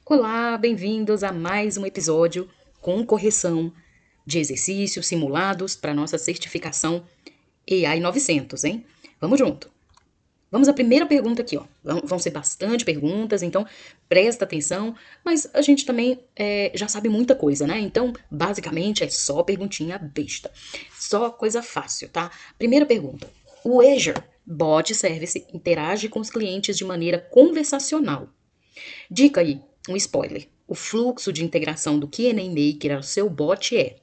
Olá, bem-vindos a mais um episódio com correção de exercícios simulados para nossa certificação AI 900, hein? Vamos junto. Vamos à primeira pergunta aqui, ó. Vão ser bastante perguntas, então presta atenção, mas a gente também já sabe muita coisa, né? Então, basicamente, é só perguntinha besta. Só coisa fácil, tá? Primeira pergunta. O Azure Bot Service interage com os clientes de maneira conversacional. Dica aí, um spoiler. O fluxo de integração do Q&A Maker ao seu bot é: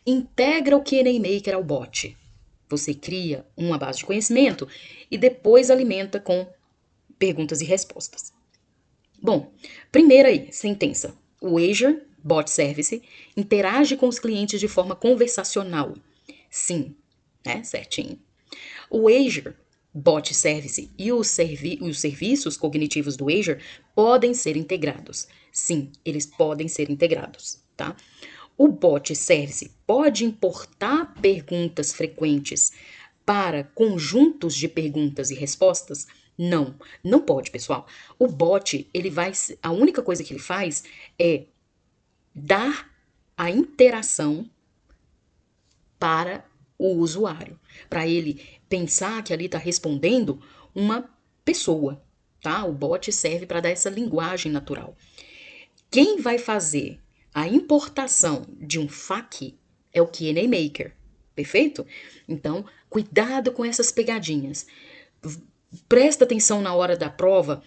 integra o Q&A Maker ao bot. Você cria uma base de conhecimento e depois alimenta com perguntas e respostas. Bom, primeira aí, sentença. O Azure Bot Service interage com os clientes de forma conversacional. Sim, né? Certinho. O Azure Bot Service e os serviços cognitivos do Azure podem ser integrados. Sim, eles podem ser integrados, tá? O Bot Service pode importar perguntas frequentes para conjuntos de perguntas e respostas? Não, não pode, pessoal. O bot, a única coisa que ele faz é dar a interação para o usuário, para ele pensar que ali está respondendo uma pessoa, tá? O bot serve para dar essa linguagem natural. Quem vai fazer a importação de um FAQ é o Q&A Maker, perfeito? Então, cuidado com essas pegadinhas. Presta atenção na hora da prova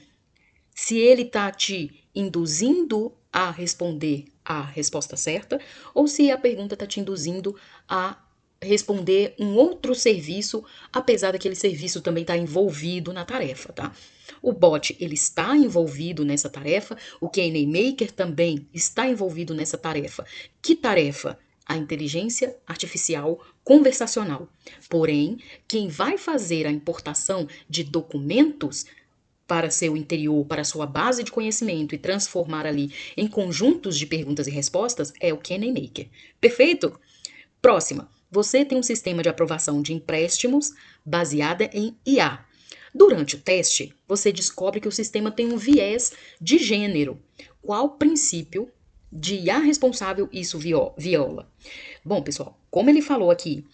se ele está te induzindo a responder a resposta certa ou se a pergunta está te induzindo a responder um outro serviço, apesar daquele serviço também estar envolvido na tarefa, tá? O bot, ele está envolvido nessa tarefa, o Q&A Maker também está envolvido nessa tarefa. Que tarefa? A inteligência artificial conversacional. Porém, quem vai fazer a importação de documentos para seu interior, para sua base de conhecimento e transformar ali em conjuntos de perguntas e respostas é o Q&A Maker. Perfeito? Próxima. Você tem um sistema de aprovação de empréstimos baseada em IA. Durante o teste, você descobre que o sistema tem um viés de gênero. Qual princípio de IA responsável isso viola? Bom, pessoal, como ele falou aqui,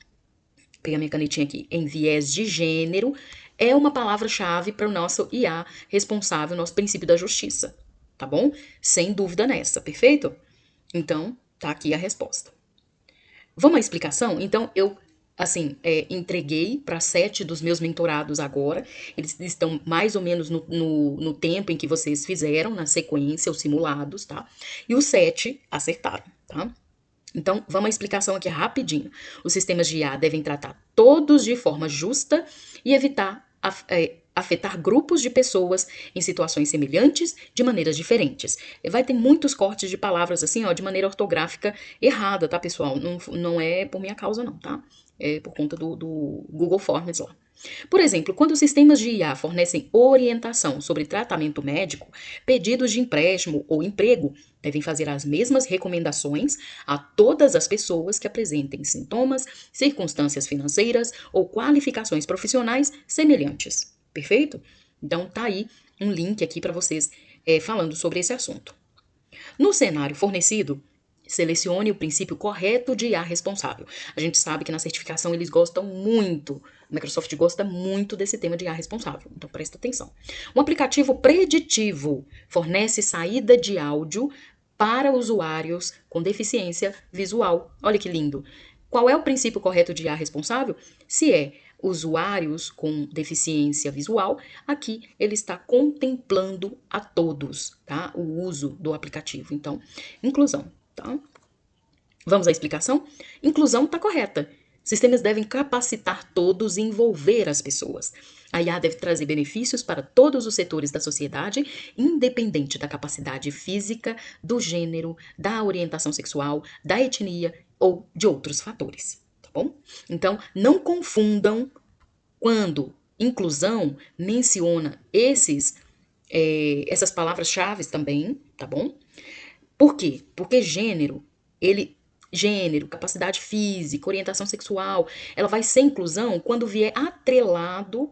pegar minha canetinha aqui, em viés de gênero, é uma palavra-chave para o nosso IA responsável, nosso princípio da justiça, tá bom? Sem dúvida nessa, perfeito? Então, tá aqui a resposta. Vamos à explicação? Então, eu, assim, entreguei para 7 dos meus mentorados agora. Eles estão mais ou menos no tempo em que vocês fizeram, na sequência, os simulados, tá? E os 7 acertaram, tá? Então, vamos à explicação aqui rapidinho. Os sistemas de IA devem tratar todos de forma justa e evitar afetar grupos de pessoas em situações semelhantes de maneiras diferentes. Vai ter muitos cortes de palavras assim, ó, de maneira ortográfica errada, tá, pessoal? Não é por minha causa, não, tá? É por conta do Google Forms lá. Por exemplo, quando os sistemas de IA fornecem orientação sobre tratamento médico, pedidos de empréstimo ou emprego devem fazer as mesmas recomendações a todas as pessoas que apresentem sintomas, circunstâncias financeiras ou qualificações profissionais semelhantes. Perfeito? Então tá aí um link aqui para vocês falando sobre esse assunto. No cenário fornecido, selecione o princípio correto de IA responsável. A gente sabe que na certificação eles gostam muito, a Microsoft gosta muito desse tema de IA responsável, então presta atenção. Um aplicativo preditivo fornece saída de áudio para usuários com deficiência visual. Olha que lindo. Qual é o princípio correto de IA responsável? Se é usuários com deficiência visual, aqui ele está contemplando a todos, tá? O uso do aplicativo. Então, inclusão, tá? Vamos à explicação? Inclusão está correta. Sistemas devem capacitar todos e envolver as pessoas. A IA deve trazer benefícios para todos os setores da sociedade, independente da capacidade física, do gênero, da orientação sexual, da etnia ou de outros fatores, tá bom? Então, não confundam quando inclusão menciona essas palavras-chave também, tá bom? Por quê? Porque gênero, capacidade física, orientação sexual, ela vai ser inclusão quando vier atrelado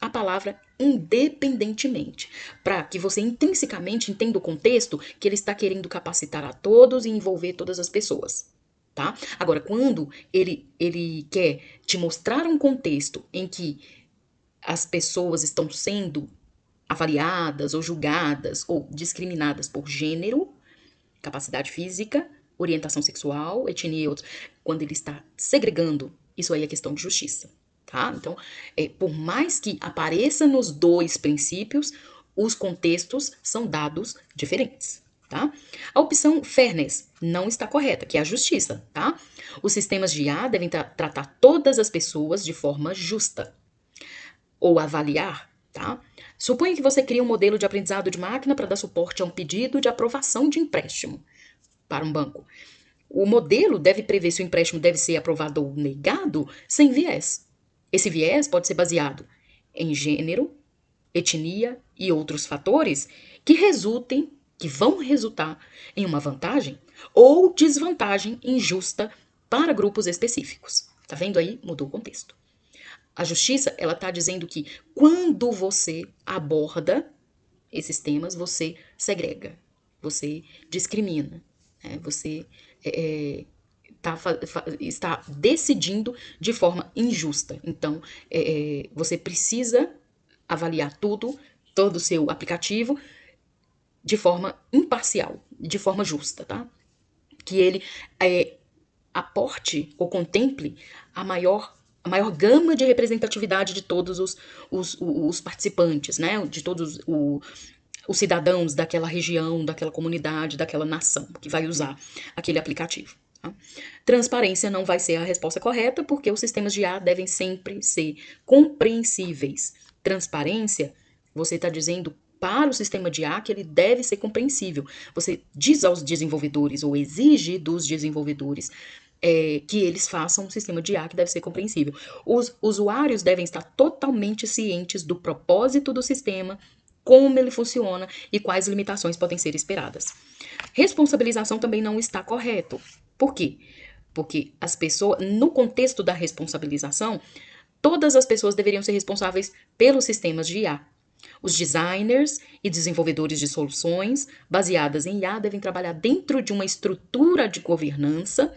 a palavra independentemente, para que você intrinsecamente entenda o contexto que ele está querendo capacitar a todos e envolver todas as pessoas. Tá? Agora, quando ele quer te mostrar um contexto em que as pessoas estão sendo avaliadas ou julgadas ou discriminadas por gênero, capacidade física, orientação sexual, etnia e outros, quando ele está segregando, isso aí é questão de justiça, tá? Então, por mais que apareça nos dois princípios, os contextos são dados diferentes, tá? A opção fairness não está correta, que é a justiça, tá? Os sistemas de IA devem tratar todas as pessoas de forma justa, ou avaliar, tá? Suponha que você cria um modelo de aprendizado de máquina para dar suporte a um pedido de aprovação de empréstimo para um banco. O modelo deve prever se o empréstimo deve ser aprovado ou negado sem viés. Esse viés pode ser baseado em gênero, etnia e outros fatores que vão resultar em uma vantagem ou desvantagem injusta para grupos específicos. Tá vendo aí? Mudou o contexto. A justiça, ela está dizendo que quando você aborda esses temas, você segrega, você discrimina, né? Você está decidindo de forma injusta. Então, você precisa avaliar tudo, todo o seu aplicativo, de forma imparcial, de forma justa, tá? Que ele aporte ou contemple a maior gama de representatividade de todos os participantes, né? De todos os cidadãos daquela região, daquela comunidade, daquela nação que vai usar aquele aplicativo. Tá? Transparência não vai ser a resposta correta, porque os sistemas de IA devem sempre ser compreensíveis. Transparência, você está dizendo para o sistema de IA que ele deve ser compreensível. Você diz aos desenvolvedores ou exige dos desenvolvedores que eles façam um sistema de IA que deve ser compreensível. Os usuários devem estar totalmente cientes do propósito do sistema, como ele funciona e quais limitações podem ser esperadas. Responsabilização também não está correto. Por quê? Porque as pessoas, no contexto da responsabilização, todas as pessoas deveriam ser responsáveis pelos sistemas de IA. Os designers e desenvolvedores de soluções baseadas em IA devem trabalhar dentro de uma estrutura de governança.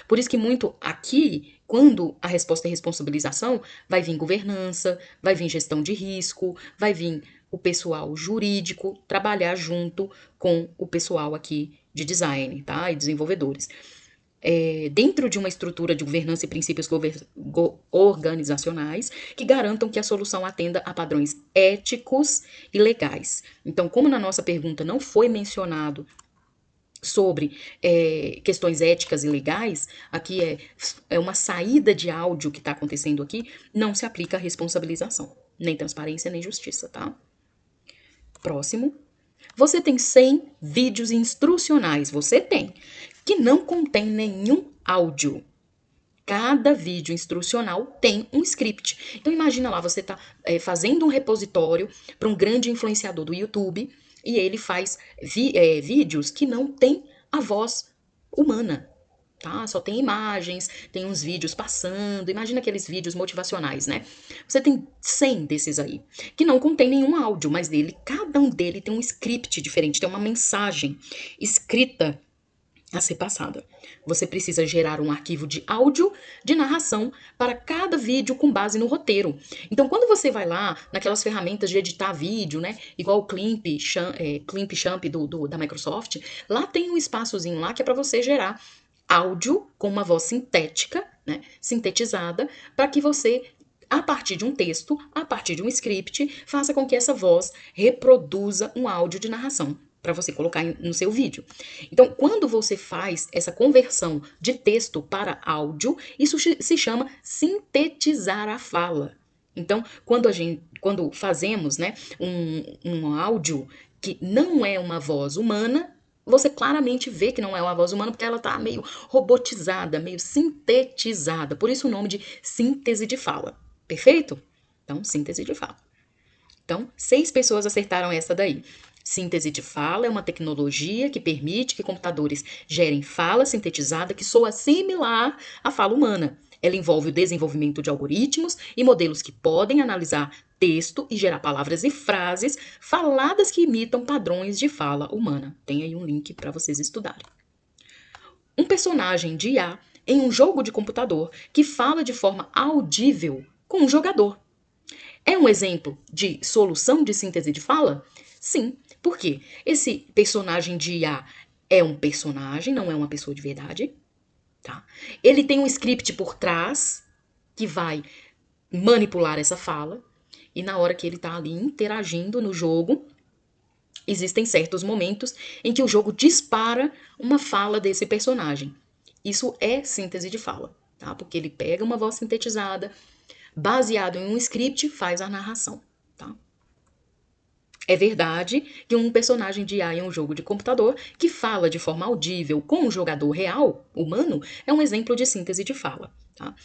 Por isso que muito aqui, quando a resposta é responsabilização, vai vir governança, vai vir gestão de risco, vai vir o pessoal jurídico trabalhar junto com o pessoal aqui de design, tá? E desenvolvedores. Dentro de uma estrutura de governança e princípios organizacionais que garantam que a solução atenda a padrões éticos e legais. Então, como na nossa pergunta não foi mencionado sobre questões éticas e legais, aqui é uma saída de áudio que está acontecendo aqui, não se aplica a responsabilização, nem transparência, nem justiça, tá? Próximo. Você tem 100 vídeos instrucionais, você tem, que não contém nenhum áudio. Cada vídeo instrucional tem um script. Então imagina lá, você está fazendo um repositório para um grande influenciador do YouTube e ele faz vídeos que não tem a voz humana, tá? Só tem imagens, tem uns vídeos passando, imagina aqueles vídeos motivacionais, né? Você tem 100 desses aí, que não contém nenhum áudio, mas cada um dele tem um script diferente, tem uma mensagem escrita a ser passada. Você precisa gerar um arquivo de áudio de narração para cada vídeo com base no roteiro. Então, quando você vai lá naquelas ferramentas de editar vídeo, né, igual o Clipchamp da Microsoft, lá tem um espaçozinho lá que é para você gerar áudio com uma voz sintética, né, sintetizada, para que você, a partir de um texto, a partir de um script, faça com que essa voz reproduza um áudio de narração para você colocar no seu vídeo. Então, quando você faz essa conversão de texto para áudio, isso se chama sintetizar a fala. Então, quando fazemos, né, um áudio que não é uma voz humana, você claramente vê que não é uma voz humana porque ela está meio robotizada, meio sintetizada. Por isso o nome de síntese de fala. Perfeito? Então, síntese de fala. Então, 6 pessoas acertaram essa daí. Síntese de fala é uma tecnologia que permite que computadores gerem fala sintetizada que soa similar à fala humana. Ela envolve o desenvolvimento de algoritmos e modelos que podem analisar texto e gerar palavras e frases faladas que imitam padrões de fala humana. Tem aí um link para vocês estudarem. Um personagem de IA em um jogo de computador que fala de forma audível com um jogador. É um exemplo de solução de síntese de fala? Sim. Por quê? Esse personagem de IA é um personagem, não é uma pessoa de verdade. Tá? Ele tem um script por trás que vai manipular essa fala. E na hora que ele está ali interagindo no jogo, existem certos momentos em que o jogo dispara uma fala desse personagem. Isso é síntese de fala, tá? Porque ele pega uma voz sintetizada, baseado em um script, faz a narração, tá? É verdade que um personagem de IA em um jogo de computador que fala de forma audível com um jogador real, humano, é um exemplo de síntese de fala, tá?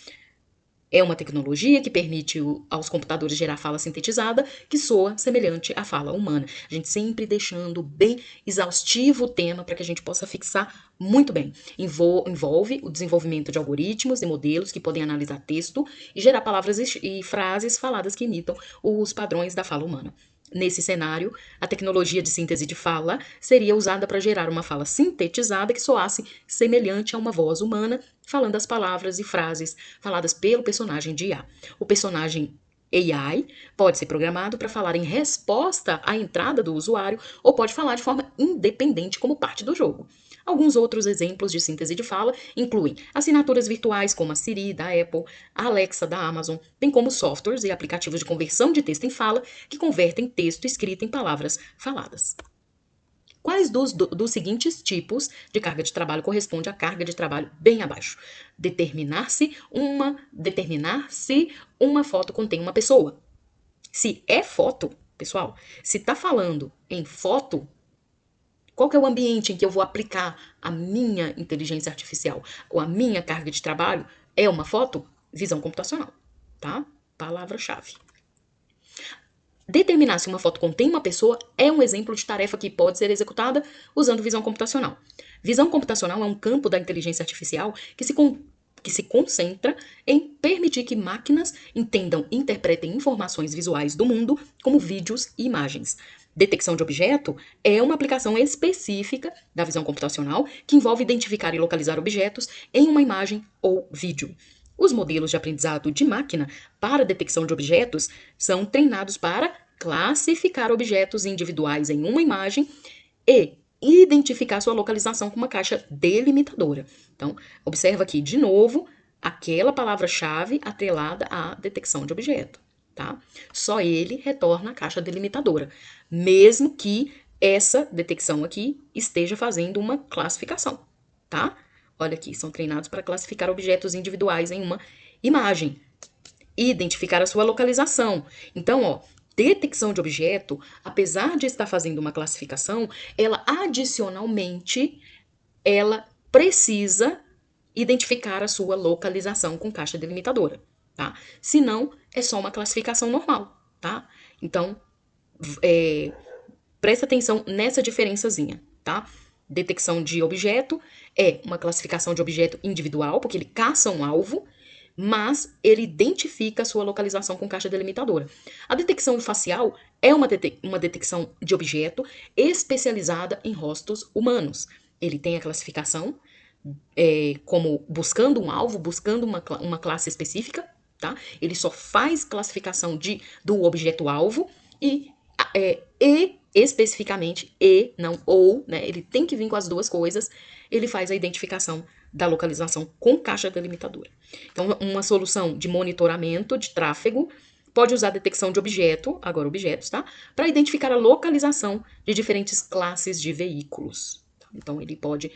É uma tecnologia que permite aos computadores gerar fala sintetizada que soa semelhante à fala humana. A gente sempre deixando bem exaustivo o tema para que a gente possa fixar muito bem. Envolve o desenvolvimento de algoritmos e modelos que podem analisar texto e gerar palavras e frases faladas que imitam os padrões da fala humana. Nesse cenário, a tecnologia de síntese de fala seria usada para gerar uma fala sintetizada que soasse semelhante a uma voz humana, falando as palavras e frases faladas pelo personagem de IA. O personagem AI pode ser programado para falar em resposta à entrada do usuário ou pode falar de forma independente como parte do jogo. Alguns outros exemplos de síntese de fala incluem assinaturas virtuais como a Siri da Apple, a Alexa da Amazon, bem como softwares e aplicativos de conversão de texto em fala que convertem texto escrito em palavras faladas. Quais dos seguintes tipos de carga de trabalho corresponde à carga de trabalho bem abaixo? Determinar-se uma foto contém uma pessoa. Se é foto, pessoal, se está falando em foto, qual que é o ambiente em que eu vou aplicar a minha inteligência artificial ou a minha carga de trabalho? É uma foto? Visão computacional, tá? Palavra-chave. Determinar se uma foto contém uma pessoa é um exemplo de tarefa que pode ser executada usando visão computacional. Visão computacional é um campo da inteligência artificial que se concentra em permitir que máquinas entendam e interpretem informações visuais do mundo, como vídeos e imagens. Detecção de objeto é uma aplicação específica da visão computacional que envolve identificar e localizar objetos em uma imagem ou vídeo. Os modelos de aprendizado de máquina para detecção de objetos são treinados para classificar objetos individuais em uma imagem e identificar sua localização com uma caixa delimitadora. Então, observa aqui de novo aquela palavra-chave atrelada à detecção de objeto, tá? Só ele retorna a caixa delimitadora, mesmo que essa detecção aqui esteja fazendo uma classificação, tá? Olha aqui, são treinados para classificar objetos individuais em uma imagem e identificar a sua localização. Então, ó, detecção de objeto, apesar de estar fazendo uma classificação, ela adicionalmente, ela precisa identificar a sua localização com caixa delimitadora, tá? Se não, é só uma classificação normal, tá? Então, presta atenção nessa diferençazinha, tá? Detecção de objeto é uma classificação de objeto individual, porque ele caça um alvo, mas ele identifica a sua localização com caixa delimitadora. A detecção facial é uma detecção de objeto especializada em rostos humanos. Ele tem a classificação como buscando um alvo, buscando uma classe específica, tá? Ele só faz classificação do objeto-alvo e especificamente, não ou, né? Ele tem que vir com as duas coisas, ele faz a identificação da localização com caixa delimitadora. Então, uma solução de monitoramento de tráfego pode usar a detecção de objeto, agora objetos, tá? Para identificar a localização de diferentes classes de veículos. Então, ele pode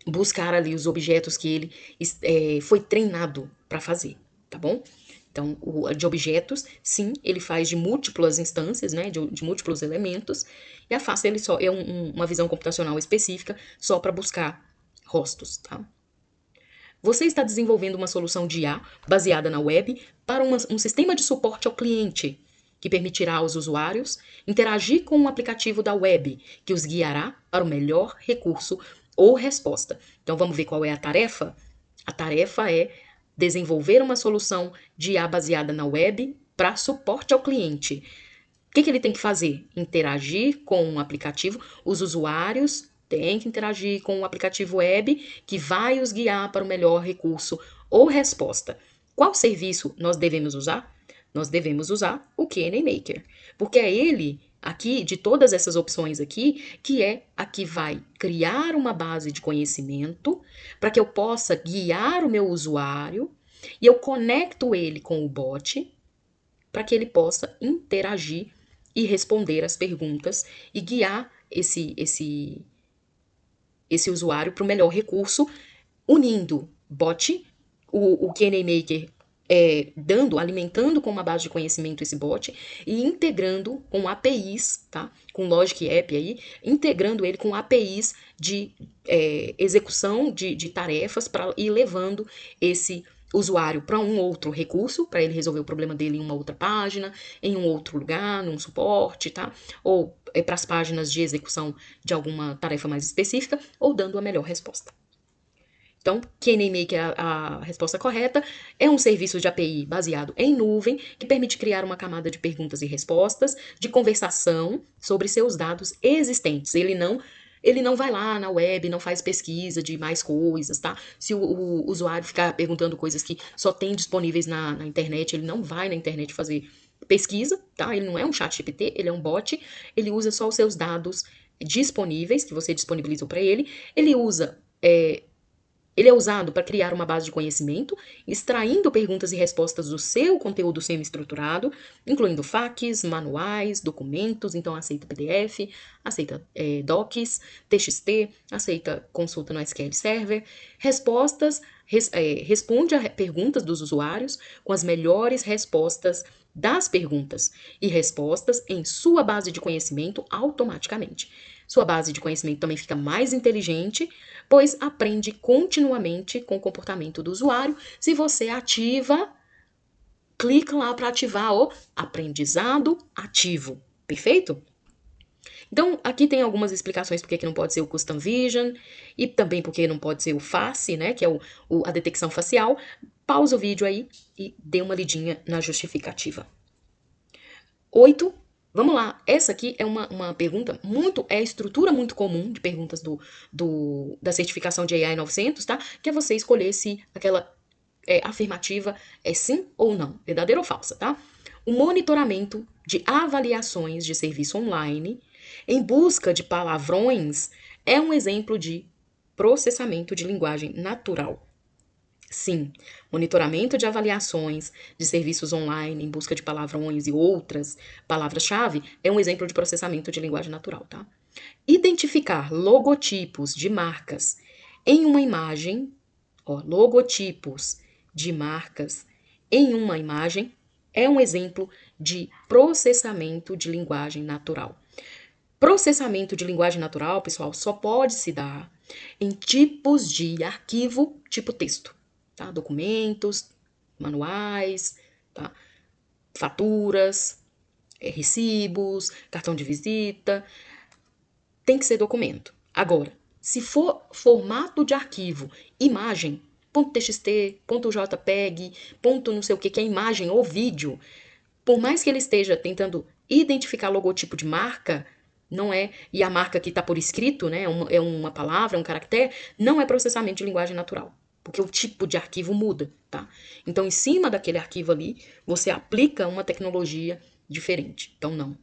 buscar ali os objetos que ele foi treinado para fazer, tá bom? Então, de objetos, sim, ele faz de múltiplas instâncias, né, de múltiplos elementos, e a face ele só é uma visão computacional específica só para buscar rostos, tá? Você está desenvolvendo uma solução de IA baseada na web para um sistema de suporte ao cliente, que permitirá aos usuários interagir com um aplicativo da web, que os guiará para o melhor recurso ou resposta. Então, vamos ver qual é a tarefa? A tarefa é desenvolver uma solução de IA baseada na web para suporte ao cliente. O que ele tem que fazer? Interagir com o aplicativo. Os usuários têm que interagir com o aplicativo web que vai os guiar para o melhor recurso ou resposta. Qual serviço nós devemos usar? Nós devemos usar o Q&A Maker, porque é ele aqui, de todas essas opções aqui, que é a que vai criar uma base de conhecimento para que eu possa guiar o meu usuário e eu conecto ele com o bot para que ele possa interagir e responder as perguntas e guiar esse usuário para o melhor recurso, unindo bot, o Q&A Maker alimentando com uma base de conhecimento esse bot e integrando com APIs, tá? Com Logic App aí, integrando ele com APIs de execução de tarefas para ir levando esse usuário para um outro recurso, para ele resolver o problema dele em uma outra página, em um outro lugar, num suporte, tá? Ou para as páginas de execução de alguma tarefa mais específica, ou dando a melhor resposta. Então, Q&A Maker é a resposta correta. É um serviço de API baseado em nuvem, que permite criar uma camada de perguntas e respostas, de conversação sobre seus dados existentes. Ele não vai lá na web, não faz pesquisa de mais coisas, tá? Se o usuário ficar perguntando coisas que só tem disponíveis na internet, ele não vai na internet fazer pesquisa, tá? Ele não é um chat GPT, ele é um bot. Ele usa só os seus dados disponíveis, que você disponibilizou para ele. Ele é usado para criar uma base de conhecimento, extraindo perguntas e respostas do seu conteúdo semi-estruturado, incluindo FAQs, manuais, documentos, então aceita PDF, aceita docs, TXT, aceita consulta no SQL Server, responde a perguntas dos usuários com as melhores respostas das perguntas e respostas em sua base de conhecimento automaticamente. Sua base de conhecimento também fica mais inteligente, pois aprende continuamente com o comportamento do usuário. Se você ativa, clica lá para ativar o aprendizado ativo. Perfeito? Então, aqui tem algumas explicações porque que não pode ser o Custom Vision e também porque não pode ser o face, né, que é a detecção facial. Pausa o vídeo aí e dê uma lidinha na justificativa. 8. Vamos lá, essa aqui é uma pergunta é a estrutura muito comum de perguntas da certificação de AI 900, tá? Que é você escolher se aquela afirmativa é sim ou não, verdadeira ou falsa, tá? O monitoramento de avaliações de serviço online em busca de palavrões é um exemplo de processamento de linguagem natural. Sim, monitoramento de avaliações de serviços online em busca de palavrões e outras palavras-chave é um exemplo de processamento de linguagem natural, tá? Identificar logotipos de marcas em uma imagem, logotipos de marcas em uma imagem é um exemplo de processamento de linguagem natural. Processamento de linguagem natural, pessoal, só pode se dar em tipos de arquivo tipo texto. Tá? Documentos, manuais, tá? Faturas, recibos, cartão de visita, tem que ser documento. Agora, se for formato de arquivo, imagem, .txt, .jpeg, não sei o que é imagem ou vídeo, por mais que ele esteja tentando identificar logotipo de marca, não é, e a marca que está por escrito, né, é uma palavra, um caractere, não é processamento de linguagem natural. Porque o tipo de arquivo muda, tá? Então, em cima daquele arquivo ali, você aplica uma tecnologia diferente. Então, não.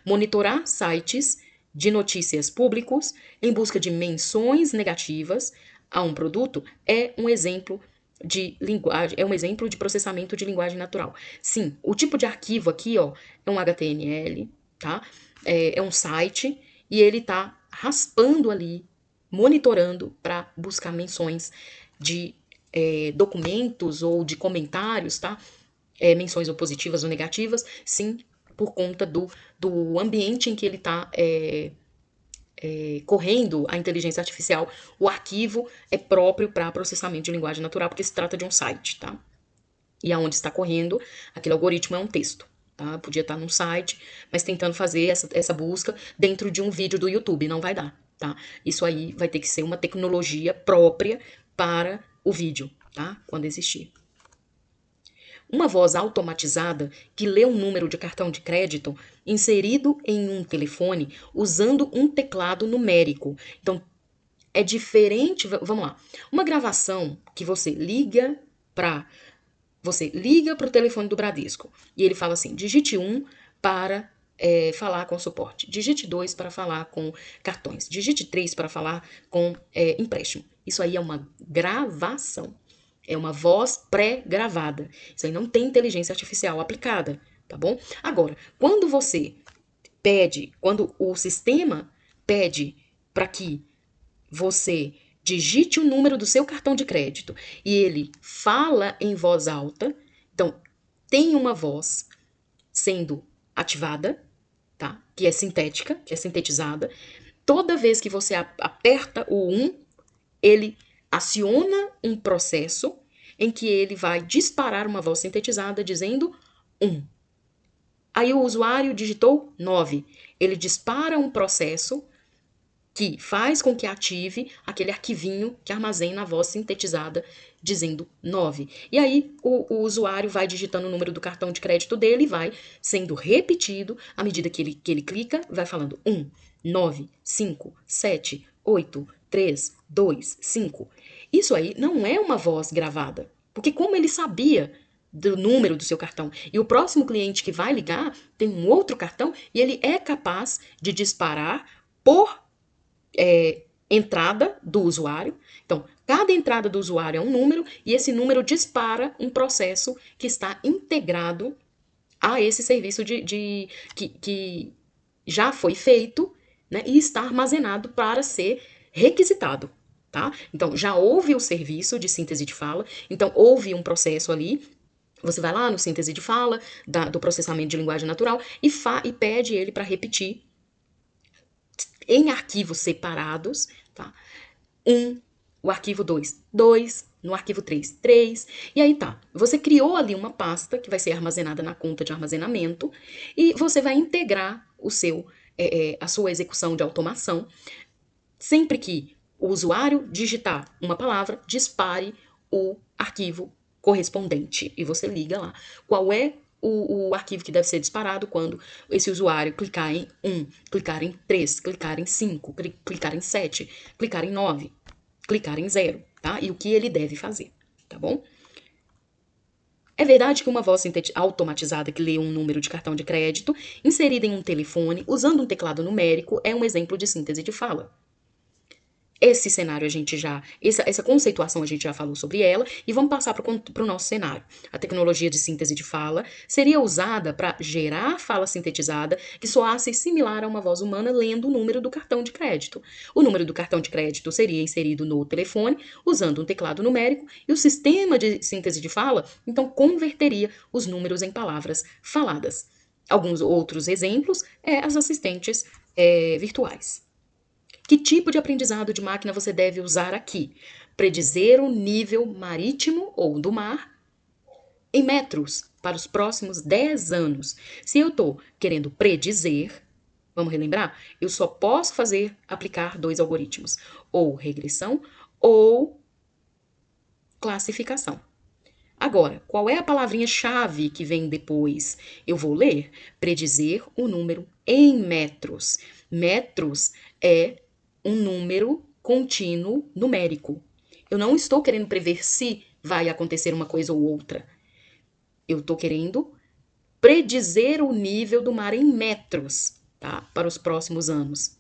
Monitorar sites de notícias públicos em busca de menções negativas a um produto é um exemplo de linguagem, é um exemplo de processamento de linguagem natural. Sim, o tipo de arquivo aqui, é um HTML, tá? É um site e ele tá raspando ali, monitorando para buscar menções de documentos ou de comentários, tá? Menções ou positivas ou negativas, sim, por conta do ambiente em que ele está correndo a inteligência artificial. O arquivo é próprio para processamento de linguagem natural, porque se trata de um site, tá? E aonde está correndo, aquele algoritmo é um texto. Tá? Podia estar num site, mas tentando fazer essa busca dentro de um vídeo do YouTube, não vai dar, tá? Isso aí vai ter que ser uma tecnologia própria para o vídeo, tá? Quando existir. uma voz automatizada que lê um número de cartão de crédito inserido em um telefone usando um teclado numérico. Então, é diferente, vamos lá. Uma gravação que você liga para o telefone do Bradesco e ele fala assim: digite 1 para falar com suporte, digite 2 para falar com cartões, digite 3 para falar com empréstimo. Isso aí é uma gravação, é uma voz pré-gravada. Isso aí não tem inteligência artificial aplicada, tá bom? Agora, quando o sistema pede para que você digite o número do seu cartão de crédito e ele fala em voz alta, então tem uma voz sendo ativada, tá? Que é sintética, que é sintetizada. Toda vez que você aperta o 1, ele aciona um processo em que ele vai disparar uma voz sintetizada dizendo 1. Aí o usuário digitou 9. Ele dispara um processo que faz com que ative aquele arquivinho que armazena a voz sintetizada dizendo 9. E aí o usuário vai digitando o número do cartão de crédito dele e vai sendo repetido à medida que ele clica, vai falando 1, 9, 5, 7, 8, 3, 2, 5. Isso aí não é uma voz gravada, porque como ele sabia do número do seu cartão e o próximo cliente que vai ligar tem um outro cartão e ele é capaz de disparar por entrada do usuário. Então, cada entrada do usuário é um número e esse número dispara um processo que está integrado a esse serviço que já foi feito, né, e está armazenado para ser requisitado. Tá? Então, já houve o serviço de síntese de fala, então houve um processo ali. Você vai lá no síntese de fala, do processamento de linguagem natural, e pede ele para repetir em arquivos separados, tá? O arquivo 2, 2, no arquivo 3, 3, e aí tá. Você criou ali uma pasta que vai ser armazenada na conta de armazenamento e você vai integrar a sua execução de automação. Sempre que o usuário digitar uma palavra, dispare o arquivo correspondente e você liga lá. Qual é o arquivo que deve ser disparado quando esse usuário clicar em 1, clicar em 3, clicar em 5, clicar em 7, clicar em 9, clicar em 0, tá? E o que ele deve fazer, tá bom? É verdade que uma voz automatizada que lê um número de cartão de crédito inserida em um telefone usando um teclado numérico é um exemplo de síntese de fala. Esse cenário essa conceituação a gente já falou sobre ela e vamos passar para o nosso cenário. A tecnologia de síntese de fala seria usada para gerar fala sintetizada que soasse similar a uma voz humana lendo o número do cartão de crédito. O número do cartão de crédito seria inserido no telefone usando um teclado numérico e o sistema de síntese de fala então converteria os números em palavras faladas. Alguns outros exemplos as assistentes virtuais. Que tipo de aprendizado de máquina você deve usar aqui? Predizer o nível marítimo ou do mar em metros para os próximos 10 anos. Se eu estou querendo predizer, vamos relembrar? Eu só posso aplicar 2 algoritmos, ou regressão ou classificação. Agora, qual é a palavrinha-chave que vem depois? Eu vou ler predizer o número em metros. Metros é um número contínuo numérico. Eu não estou querendo prever se vai acontecer uma coisa ou outra. Eu estou querendo predizer o nível do mar em metros, tá? Para os próximos anos.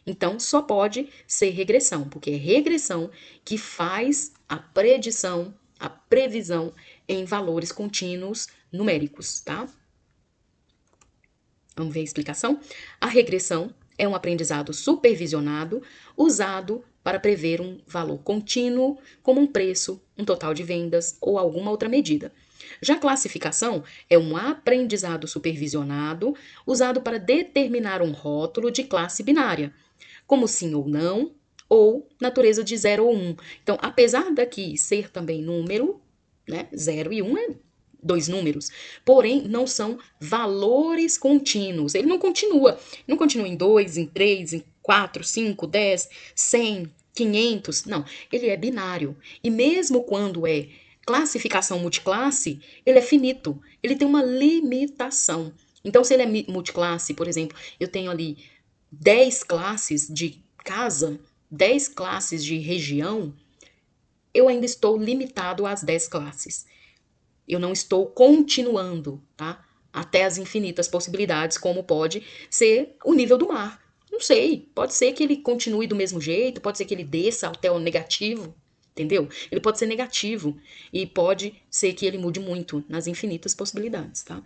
Então, só pode ser regressão, porque é regressão que faz a predição, a previsão em valores contínuos numéricos, tá? Vamos ver a explicação? A regressão é um aprendizado supervisionado usado para prever um valor contínuo, como um preço, um total de vendas ou alguma outra medida. Já a classificação é um aprendizado supervisionado usado para determinar um rótulo de classe binária, como sim ou não, ou natureza de 0 ou 1. Então, apesar daqui ser também número, né, 0 e 1 é 2 números, porém não são valores contínuos. Ele não continua em 2, em 3, em 4, 5, 10, 100, 500, não. Ele é binário. E mesmo quando é classificação multiclasse, ele é finito, ele tem uma limitação. Então, se ele é multiclasse, por exemplo, eu tenho ali 10 classes de casa, 10 classes de região, eu ainda estou limitado às 10 classes. Eu não estou continuando, tá? Até as infinitas possibilidades, como pode ser o nível do mar. Não sei, pode ser que ele continue do mesmo jeito, pode ser que ele desça até o negativo, entendeu? Ele pode ser negativo e pode ser que ele mude muito nas infinitas possibilidades, tá?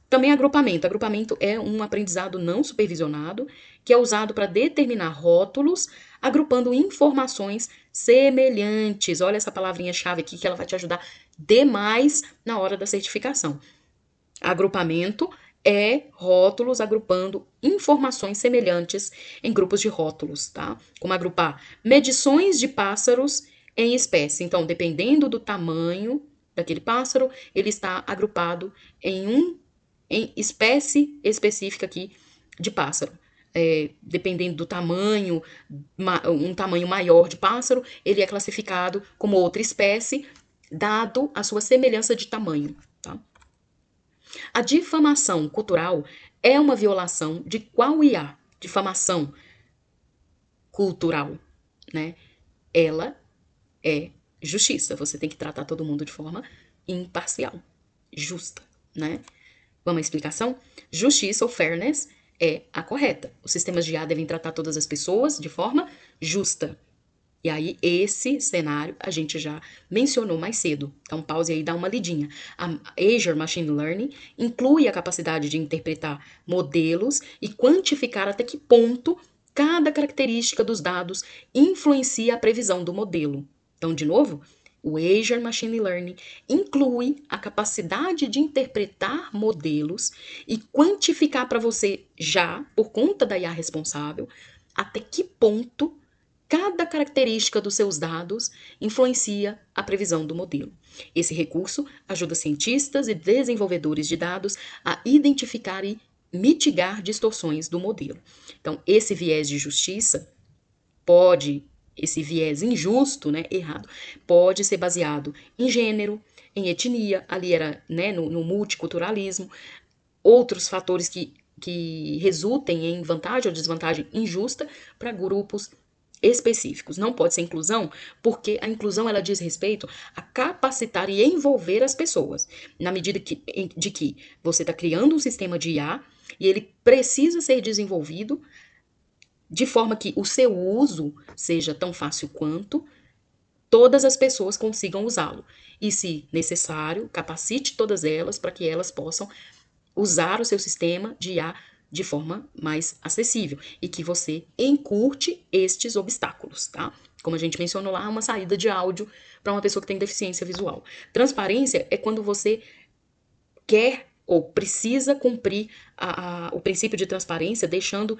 Também agrupamento. Agrupamento é um aprendizado não supervisionado que é usado para determinar rótulos, agrupando informações semelhantes. Olha essa palavrinha-chave aqui que ela vai te ajudar demais na hora da certificação. Agrupamento é rótulos agrupando informações semelhantes em grupos de rótulos, tá? Como agrupar medições de pássaros em espécie. Então, dependendo do tamanho daquele pássaro, ele está agrupado em espécie específica aqui de pássaro. Dependendo do tamanho, um tamanho maior de pássaro, ele é classificado como outra espécie, dado a sua semelhança de tamanho, tá? A difamação cultural é uma violação de qual IA? Difamação cultural, né? Ela é justiça. Você tem que tratar todo mundo de forma imparcial, justa, né? Vamos à explicação? Justiça ou fairness é a correta. Os sistemas de IA devem tratar todas as pessoas de forma justa. E aí, esse cenário a gente já mencionou mais cedo. Então, pause aí e dá uma lidinha. A Azure Machine Learning inclui a capacidade de interpretar modelos e quantificar até que ponto cada característica dos dados influencia a previsão do modelo. Então, de novo, o Azure Machine Learning inclui a capacidade de interpretar modelos e quantificar para você já, por conta da IA responsável, até que ponto cada característica dos seus dados influencia a previsão do modelo. Esse recurso ajuda cientistas e desenvolvedores de dados a identificar e mitigar distorções do modelo. Então, esse viés de justiça esse viés injusto, né, errado, pode ser baseado em gênero, em etnia, ali era, né, no multiculturalismo, outros fatores que resultem em vantagem ou desvantagem injusta para grupos específicos. Não pode ser inclusão, porque a inclusão ela diz respeito a capacitar e envolver as pessoas, na medida de que você está criando um sistema de IA e ele precisa ser desenvolvido de forma que o seu uso seja tão fácil quanto todas as pessoas consigam usá-lo. E, se necessário, capacite todas elas para que elas possam usar o seu sistema de IA de forma mais acessível e que você encurte estes obstáculos, tá? Como a gente mencionou lá, uma saída de áudio para uma pessoa que tem deficiência visual. Transparência é quando você quer ou precisa cumprir o princípio de transparência, deixando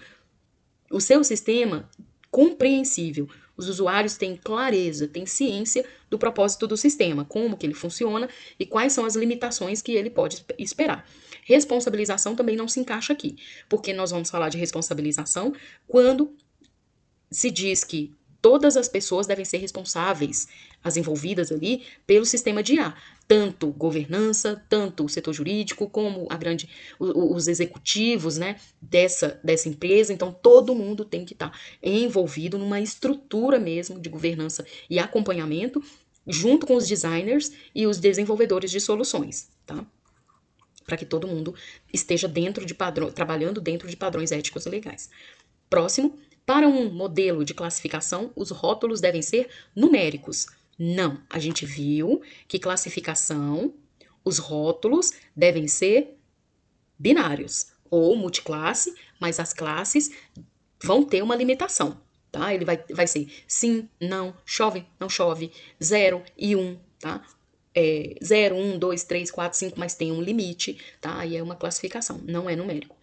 o seu sistema compreensível. Os usuários têm clareza, têm ciência do propósito do sistema, como que ele funciona e quais são as limitações que ele pode esperar. Responsabilização também não se encaixa aqui, porque nós vamos falar de responsabilização quando se diz que todas as pessoas devem ser responsáveis, as envolvidas ali, pelo sistema de IA. Tanto governança, tanto o setor jurídico, como os executivos, né, dessa empresa. Então, todo mundo tem que estar envolvido numa estrutura mesmo de governança e acompanhamento, junto com os designers e os desenvolvedores de soluções, tá? Para que todo mundo esteja trabalhando dentro de padrões éticos e legais. Próximo, para um modelo de classificação, os rótulos devem ser numéricos. Não, a gente viu que classificação, os rótulos devem ser binários ou multiclasse, mas as classes vão ter uma limitação, tá? Ele vai ser sim, não, chove, não chove, 0 e 1, tá? 0, 1, 2, 3, 4, 5, mas tem um limite, tá? Aí é uma classificação, não é numérico.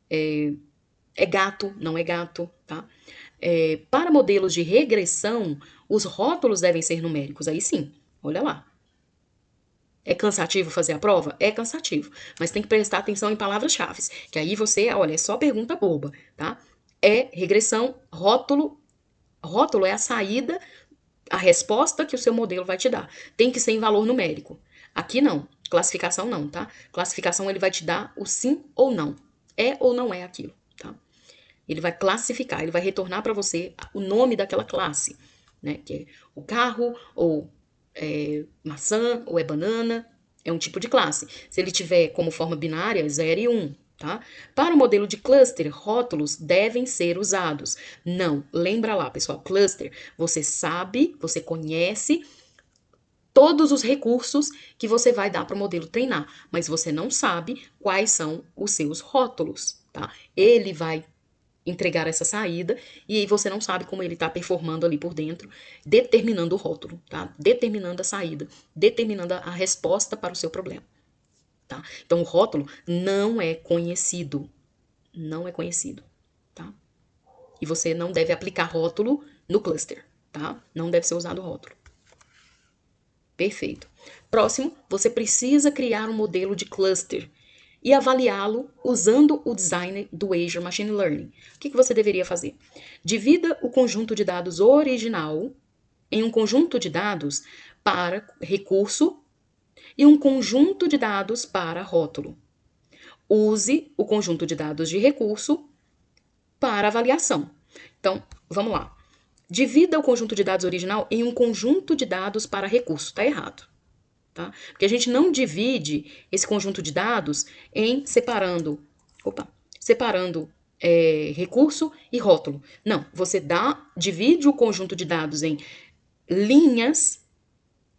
É gato, não é gato, tá? Para modelos de regressão, os rótulos devem ser numéricos. Aí sim, olha lá. É cansativo fazer a prova? É cansativo. Mas tem que prestar atenção em palavras-chave. Que aí você, olha, é só pergunta boba, tá? É regressão, rótulo. Rótulo é a saída, a resposta que o seu modelo vai te dar. Tem que ser em valor numérico. Aqui não. Classificação não, tá? Classificação ele vai te dar o sim ou não. É ou não é aquilo, tá? Ele vai classificar, ele vai retornar para você o nome daquela classe, né? Que é o carro, ou maçã, ou é banana. É um tipo de classe. Se ele tiver como forma binária, 0 e 1. Tá? Para o modelo de cluster, rótulos devem ser usados. Não, lembra lá, pessoal, cluster, você sabe, você conhece todos os recursos que você vai dar para o modelo treinar, mas você não sabe quais são os seus rótulos, tá? Ele vai entregar essa saída e aí você não sabe como ele está performando ali por dentro, determinando o rótulo, tá? Determinando a saída, determinando a resposta para o seu problema. Tá? Então, o rótulo não é conhecido. Não é conhecido. Tá? E você não deve aplicar rótulo no cluster. Tá? Não deve ser usado rótulo. Perfeito. Próximo, você precisa criar um modelo de cluster e avaliá-lo usando o designer do Azure Machine Learning. O que você deveria fazer? Divida o conjunto de dados original em um conjunto de dados para recurso e um conjunto de dados para rótulo. Use o conjunto de dados de recurso para avaliação. Então, vamos lá. Divida o conjunto de dados original em um conjunto de dados para recurso. Está errado. Tá? Porque a gente não divide esse conjunto de dados em separando recurso e rótulo. Não, você divide o conjunto de dados em linhas,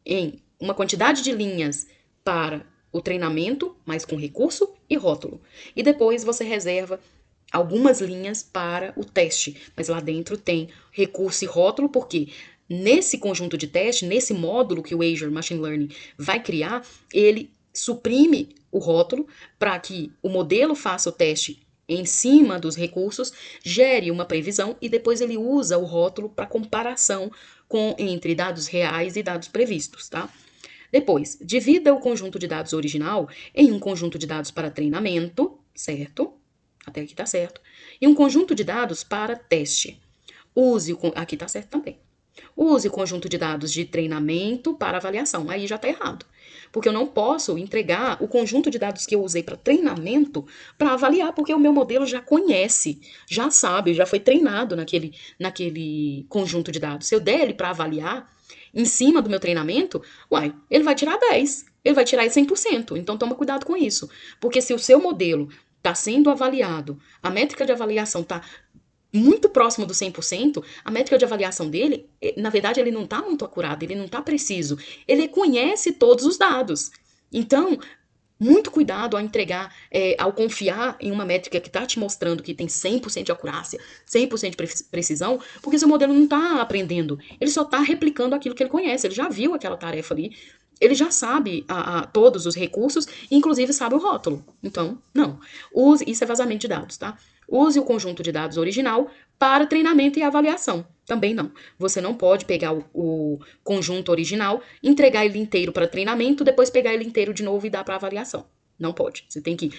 em uma quantidade de linhas para o treinamento, mas com recurso e rótulo. E depois você reserva algumas linhas para o teste, mas lá dentro tem recurso e rótulo, porque nesse conjunto de teste, nesse módulo que o Azure Machine Learning vai criar, ele suprime o rótulo para que o modelo faça o teste em cima dos recursos, gere uma previsão e depois ele usa o rótulo para comparação entre dados reais e dados previstos, tá? Depois, divida o conjunto de dados original em um conjunto de dados para treinamento, certo? Até aqui tá certo. E um conjunto de dados para teste. Aqui tá certo também. Use o conjunto de dados de treinamento para avaliação. Aí já tá errado. Porque eu não posso entregar o conjunto de dados que eu usei para treinamento para avaliar, porque o meu modelo já conhece, já sabe, já foi treinado naquele conjunto de dados. Se eu der ele para avaliar em cima do meu treinamento, ele vai tirar 10, ele vai tirar 100%. Então toma cuidado com isso. Porque se o seu modelo está sendo avaliado, a métrica de avaliação está muito próximo do 100%, a métrica de avaliação dele, na verdade, ele não está muito acurado, ele não está preciso. Ele conhece todos os dados. Então, muito cuidado ao entregar, ao confiar em uma métrica que está te mostrando que tem 100% de acurácia, 100% de precisão, porque seu modelo não está aprendendo. Ele só está replicando aquilo que ele conhece. Ele já viu aquela tarefa ali, ele já sabe todos os recursos, inclusive sabe o rótulo. Então, não. Isso é vazamento de dados, tá? Use o conjunto de dados original para treinamento e avaliação. Também não. Você não pode pegar o conjunto original, entregar ele inteiro para treinamento, depois pegar ele inteiro de novo e dar para avaliação. Não pode. Você tem que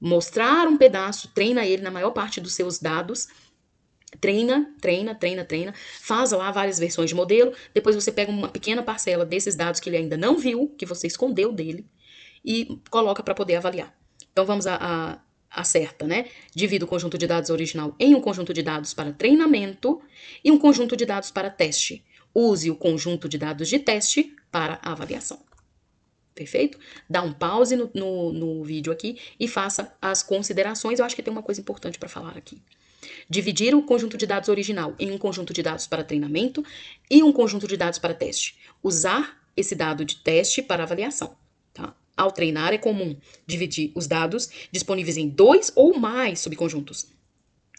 mostrar um pedaço, treina ele na maior parte dos seus dados, treina, faz lá várias versões de modelo, depois você pega uma pequena parcela desses dados que ele ainda não viu, que você escondeu dele, e coloca para poder avaliar. Então vamos acerta, né? Divida o conjunto de dados original em um conjunto de dados para treinamento e um conjunto de dados para teste. Use o conjunto de dados de teste para avaliação. Perfeito? Dá um pause no vídeo aqui e faça as considerações. Eu acho que tem uma coisa importante para falar aqui. Dividir o conjunto de dados original em um conjunto de dados para treinamento e um conjunto de dados para teste. Usar esse dado de teste para avaliação. Tá? Ao treinar, é comum dividir os dados disponíveis em 2 ou mais subconjuntos.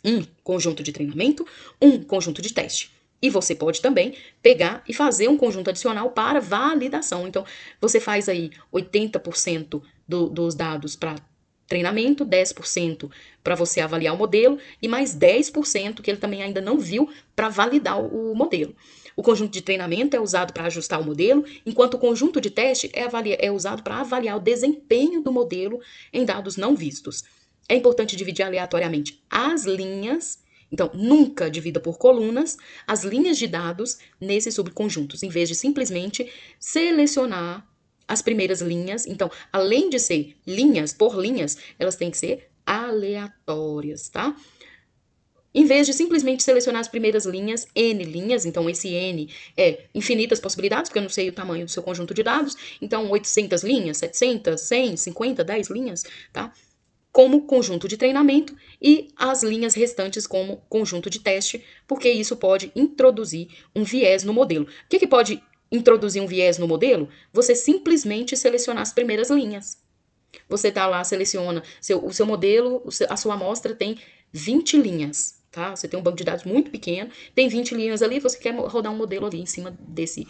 Um conjunto de treinamento, um conjunto de teste. E você pode também pegar e fazer um conjunto adicional para validação. Então, você faz aí 80% dos dados para treinamento, 10% para você avaliar o modelo e mais 10% que ele também ainda não viu para validar o modelo. O conjunto de treinamento é usado para ajustar o modelo, enquanto o conjunto de teste é usado para avaliar o desempenho do modelo em dados não vistos. É importante dividir aleatoriamente as linhas Então, nunca divida por colunas as linhas de dados nesses subconjuntos, em vez de simplesmente selecionar as primeiras linhas. Então, além de ser linhas por linhas, elas têm que ser aleatórias, tá? Em vez de simplesmente selecionar as primeiras linhas, N linhas, então esse N é infinitas possibilidades, porque eu não sei o tamanho do seu conjunto de dados, então 800 linhas, 700, 100, 50, 10 linhas, tá? Como conjunto de treinamento e as linhas restantes como conjunto de teste, porque isso pode introduzir um viés no modelo. O que pode introduzir um viés no modelo? Você simplesmente selecionar as primeiras linhas. Você tá lá, seleciona o seu modelo, a sua amostra tem 20 linhas, tá? Você tem um banco de dados muito pequeno, tem 20 linhas ali, você quer rodar um modelo ali em cima desse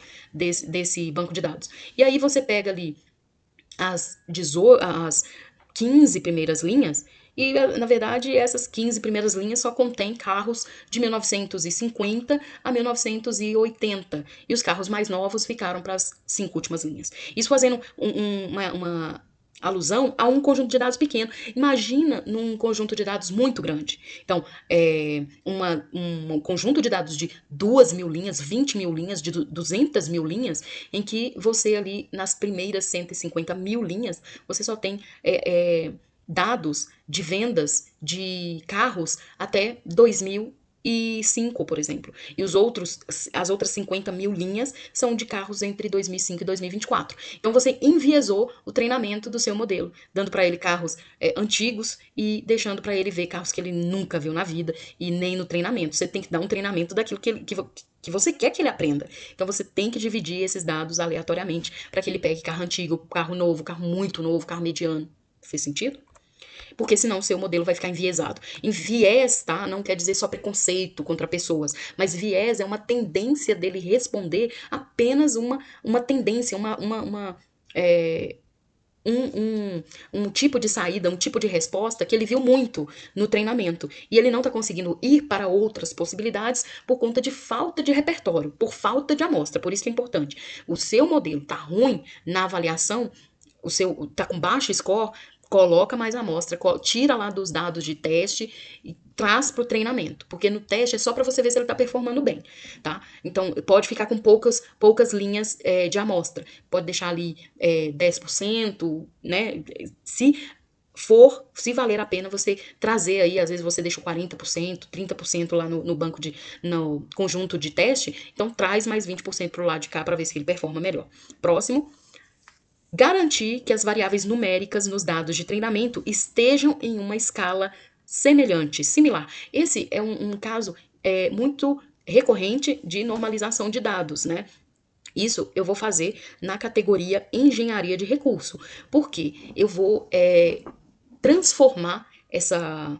banco de dados. E aí você pega ali as 15 primeiras linhas, e na verdade essas 15 primeiras linhas só contêm carros de 1950 a 1980, e os carros mais novos ficaram para as 5 últimas linhas. Isso fazendo uma alusão a um conjunto de dados pequeno. Imagina num conjunto de dados muito grande. Então, um conjunto de dados de 2.000 linhas, 20.000 linhas, de 200.000 linhas, em que você ali, nas primeiras 150.000 linhas, você só tem dados de vendas de carros até 2005, por exemplo. E as outras 50.000 linhas são de carros entre 2005 e 2024. Então você enviesou o treinamento do seu modelo, dando para ele carros antigos e deixando para ele ver carros que ele nunca viu na vida e nem no treinamento. Você tem que dar um treinamento daquilo que você quer que ele aprenda. Então você tem que dividir esses dados aleatoriamente para que ele pegue carro antigo, carro novo, carro muito novo, carro mediano. Fez sentido? Porque senão o seu modelo vai ficar enviesado. Em viés, tá? Não quer dizer só preconceito contra pessoas, mas viés é uma tendência dele responder apenas uma tendência, é, um tipo de saída, um tipo de resposta que ele viu muito no treinamento. E ele não está conseguindo ir para outras possibilidades por conta de falta de repertório, por falta de amostra. Por isso que é importante. O seu modelo está ruim na avaliação, tá com baixo score, coloca mais amostra, tira lá dos dados de teste e traz para o treinamento, porque no teste é só para você ver se ele está performando bem, tá? Então, pode ficar com poucas linhas de amostra, pode deixar ali 10%, né? Se valer a pena você trazer aí, às vezes você deixa 40%, 30% lá no conjunto de teste, então traz mais 20% para o lado de cá para ver se ele performa melhor. Próximo. Garantir que as variáveis numéricas nos dados de treinamento estejam em uma escala semelhante, similar. Esse é um caso muito recorrente de normalização de dados, né? Isso eu vou fazer na categoria engenharia de recurso, porque eu vou transformar essa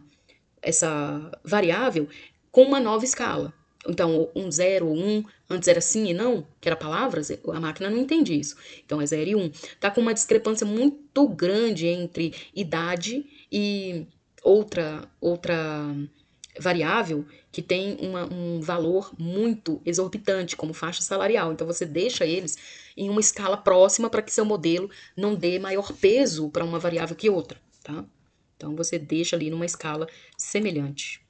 variável com uma nova escala. Então, 0, 1, antes era sim e não, que era palavras, a máquina não entende isso. Então, é 0 e 1. Tá com uma discrepância muito grande entre idade e outra variável que tem um valor muito exorbitante, como faixa salarial. Então, você deixa eles em uma escala próxima para que seu modelo não dê maior peso para uma variável que outra, tá? Então, você deixa ali numa escala semelhante.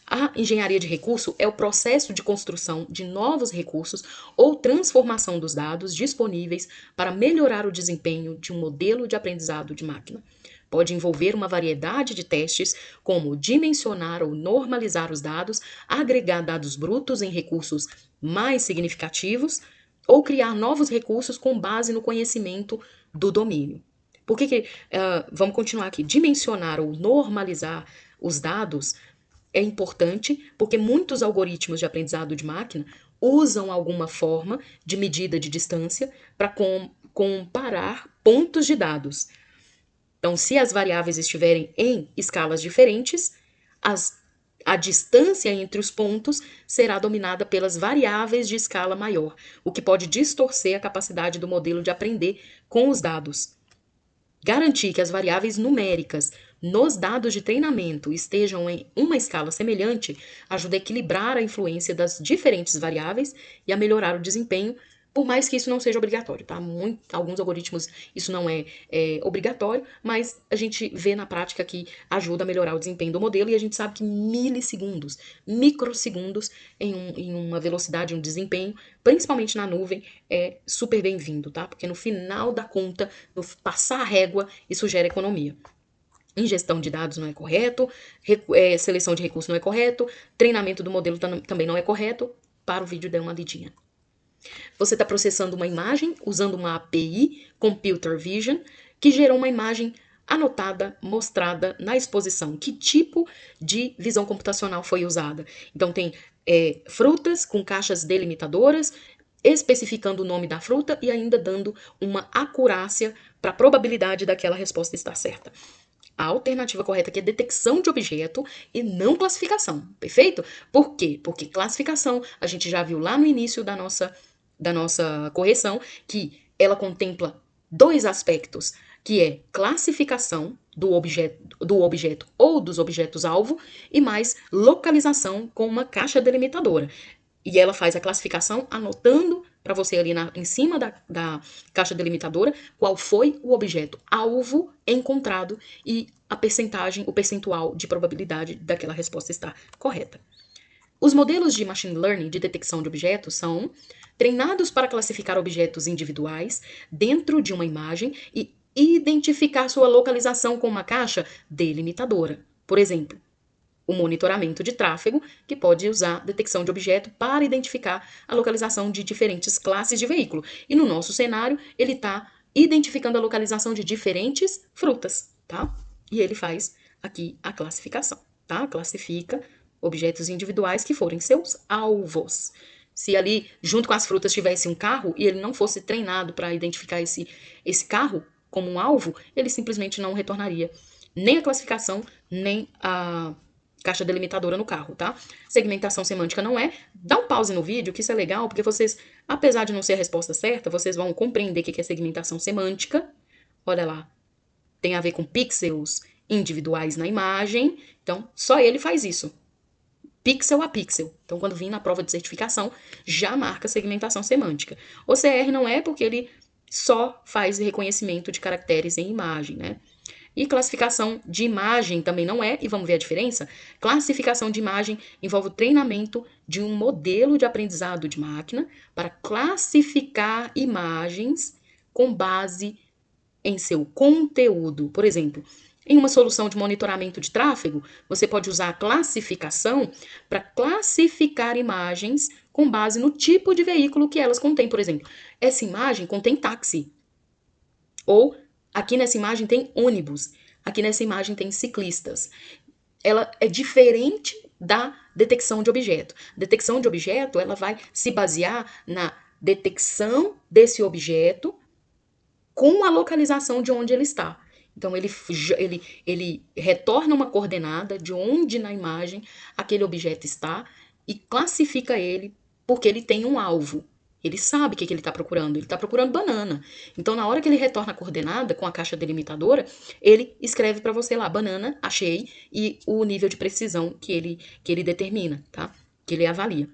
A engenharia de recurso é o processo de construção de novos recursos ou transformação dos dados disponíveis para melhorar o desempenho de um modelo de aprendizado de máquina. Pode envolver uma variedade de testes, como dimensionar ou normalizar os dados, agregar dados brutos em recursos mais significativos ou criar novos recursos com base no conhecimento do domínio. Vamos continuar aqui. Dimensionar ou normalizar os dados é importante porque muitos algoritmos de aprendizado de máquina usam alguma forma de medida de distância para comparar pontos de dados. Então, se as variáveis estiverem em escalas diferentes, a distância entre os pontos será dominada pelas variáveis de escala maior, o que pode distorcer a capacidade do modelo de aprender com os dados. Garantir que as variáveis numéricas nos dados de treinamento estejam em uma escala semelhante ajuda a equilibrar a influência das diferentes variáveis e a melhorar o desempenho Por mais que isso não seja obrigatório, tá? Alguns algoritmos isso não é obrigatório, mas a gente vê na prática que ajuda a melhorar o desempenho do modelo e a gente sabe que milissegundos, microsegundos em uma velocidade, um desempenho, principalmente na nuvem, é super bem-vindo, tá? Porque no final da conta, no passar a régua, isso gera economia. Ingestão de dados não é correto, seleção de recursos não é correto, treinamento do modelo também não é correto. Para o vídeo, dê uma lidinha. Você está processando uma imagem usando uma API, Computer Vision, que gerou uma imagem anotada, mostrada na exposição. Que tipo de visão computacional foi usada? Então, tem frutas com caixas delimitadoras, especificando o nome da fruta e ainda dando uma acurácia para a probabilidade daquela resposta estar certa. A alternativa correta aqui é detecção de objeto e não classificação, perfeito? Por quê? Porque classificação, a gente já viu lá no início da nossa correção, que ela contempla dois aspectos, que é classificação do objeto ou dos objetos-alvo e mais localização com uma caixa delimitadora. E ela faz a classificação anotando para você ali em cima da caixa delimitadora qual foi o objeto alvo encontrado e a percentagem, o percentual de probabilidade daquela resposta estar correta. Os modelos de machine learning de detecção de objetos são treinados para classificar objetos individuais dentro de uma imagem e identificar sua localização com uma caixa delimitadora. Por exemplo, o monitoramento de tráfego, que pode usar detecção de objeto para identificar a localização de diferentes classes de veículo. E no nosso cenário, ele está identificando a localização de diferentes frutas, tá? E ele faz aqui a classificação, tá? Classifica objetos individuais que forem seus alvos. Se ali, junto com as frutas, tivesse um carro e ele não fosse treinado para identificar esse carro como um alvo, ele simplesmente não retornaria nem a classificação, nem a caixa delimitadora no carro, tá? Segmentação semântica não é. Dá um pause no vídeo, que isso é legal, porque vocês, apesar de não ser a resposta certa, vocês vão compreender o que é segmentação semântica. Olha lá, tem a ver com pixels individuais na imagem. Então, só ele faz isso. Pixel a pixel. Então, quando vir na prova de certificação, já marca segmentação semântica. OCR não é porque ele só faz reconhecimento de caracteres em imagem, né? E classificação de imagem também não é, e vamos ver a diferença? Classificação de imagem envolve o treinamento de um modelo de aprendizado de máquina para classificar imagens com base em seu conteúdo. Por exemplo, em uma solução de monitoramento de tráfego, você pode usar a classificação para classificar imagens com base no tipo de veículo que elas contêm. Por exemplo, essa imagem contém táxi. Ou aqui nessa imagem tem ônibus. Aqui nessa imagem tem ciclistas. Ela é diferente da detecção de objeto. Detecção de objeto, ela vai se basear na detecção desse objeto com a localização de onde ele está. Então, ele retorna uma coordenada de onde na imagem aquele objeto está e classifica ele porque ele tem um alvo. Ele sabe o que ele está procurando. Ele está procurando banana. Então, na hora que ele retorna a coordenada com a caixa delimitadora, ele escreve para você lá, banana, achei, e o nível de precisão que ele determina, tá? Que ele avalia.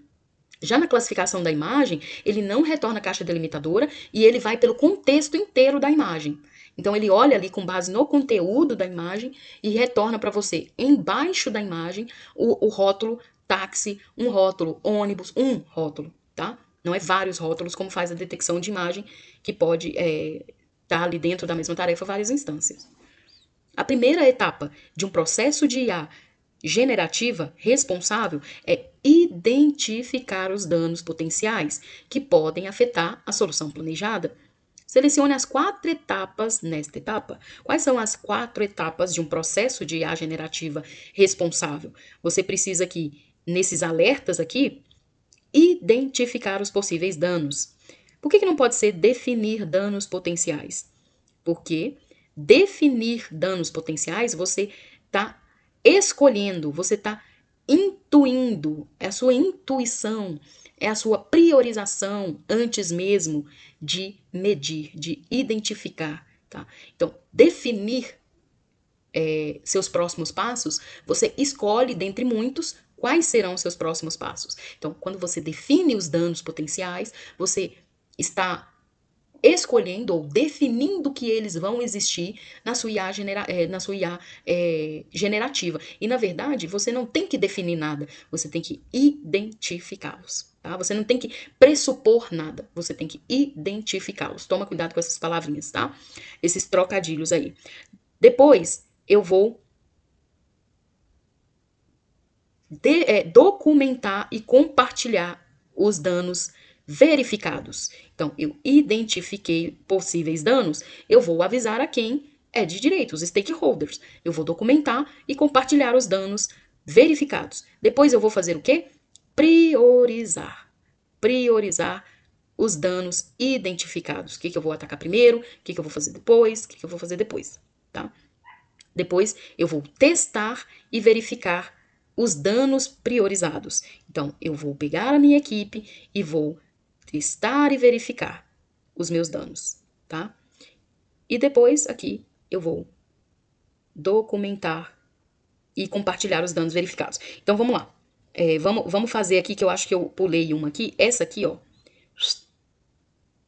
Já na classificação da imagem, ele não retorna a caixa delimitadora e ele vai pelo contexto inteiro da imagem. Então, ele olha ali com base no conteúdo da imagem e retorna para você, embaixo da imagem, o rótulo táxi, um rótulo ônibus, um rótulo, tá? Não é vários rótulos, como faz a detecção de imagem, que pode estar ali dentro da mesma tarefa várias instâncias. A primeira etapa de um processo de IA generativa responsável é identificar os danos potenciais que podem afetar a solução planejada. Selecione as 4 etapas nesta etapa. Quais são as 4 etapas de um processo de IA generativa responsável? Você precisa aqui, nesses alertas aqui, identificar os possíveis danos. Por que não pode ser definir danos potenciais? Porque definir danos potenciais, você está escolhendo, você está intuindo, é a sua intuição, é a sua priorização antes mesmo de medir, de identificar, tá? Então, definir seus próximos passos, você escolhe dentre muitos quais serão os seus próximos passos. Então, quando você define os danos potenciais, você está escolhendo ou definindo que eles vão existir na sua IA, generativa. E, na verdade, você não tem que definir nada, você tem que identificá-los. Tá? Você não tem que pressupor nada, você tem que identificá-los. Toma cuidado com essas palavrinhas, tá? Esses trocadilhos aí. Depois, eu vou documentar e compartilhar os danos verificados. Então, eu identifiquei possíveis danos, eu vou avisar a quem é de direito, os stakeholders. Eu vou documentar e compartilhar os danos verificados. Depois eu vou fazer o quê? Priorizar. Priorizar os danos identificados. O que eu vou atacar primeiro, o que eu vou fazer depois, o que eu vou fazer depois, tá? Depois eu vou testar e verificar os danos priorizados. Então, eu vou pegar a minha equipe e vou testar e verificar os meus danos, tá? E depois, aqui, eu vou documentar e compartilhar os danos verificados. Então, vamos lá. Vamos fazer aqui, que eu acho que eu pulei uma aqui. Essa aqui, ó.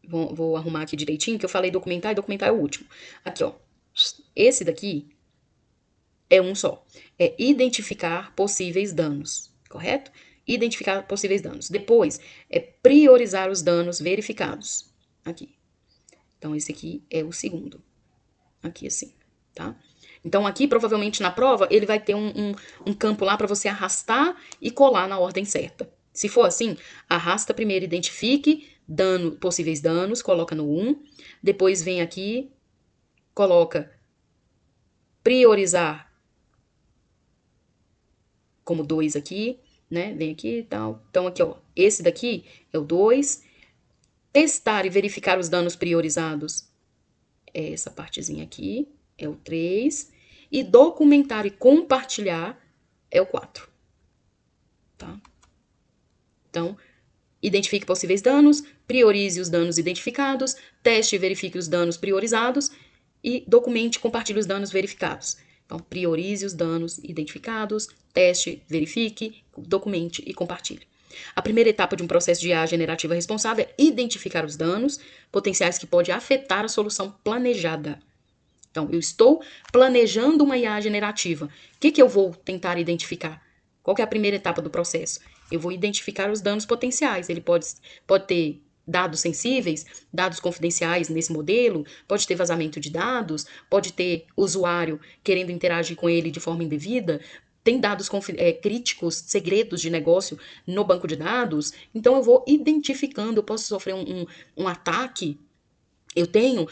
Vou arrumar aqui direitinho, que eu falei documentar e documentar é o último. Aqui, ó. Esse daqui é um só. É identificar possíveis danos, correto? Identificar possíveis danos. Depois, é priorizar os danos verificados. Aqui. Então, esse aqui é o segundo. Aqui, assim, tá? Então, aqui, provavelmente, na prova, ele vai ter um campo lá para você arrastar e colar na ordem certa. Se for assim, arrasta primeiro, identifique possíveis danos, coloca no 1. Depois, vem aqui, coloca priorizar como 2 aqui, né? Vem aqui e tal. Então, aqui, ó, esse daqui é o 2. Testar e verificar os danos priorizados é essa partezinha aqui, é o 3. E documentar e compartilhar é o 4. Tá? Então, identifique possíveis danos, priorize os danos identificados, teste e verifique os danos priorizados e documente e compartilhe os danos verificados. Então, priorize os danos identificados, teste, verifique, documente e compartilhe. A primeira etapa de um processo de IA generativa responsável é identificar os danos potenciais que podem afetar a solução planejada. Então, eu estou planejando uma IA generativa. O que eu vou tentar identificar? Qual que é a primeira etapa do processo? Eu vou identificar os danos potenciais. Ele pode ter dados sensíveis, dados confidenciais nesse modelo, pode ter vazamento de dados, pode ter usuário querendo interagir com ele de forma indevida, tem dados críticos, segredos de negócio no banco de dados. Então, eu vou identificando, eu posso sofrer um ataque. Eu tenho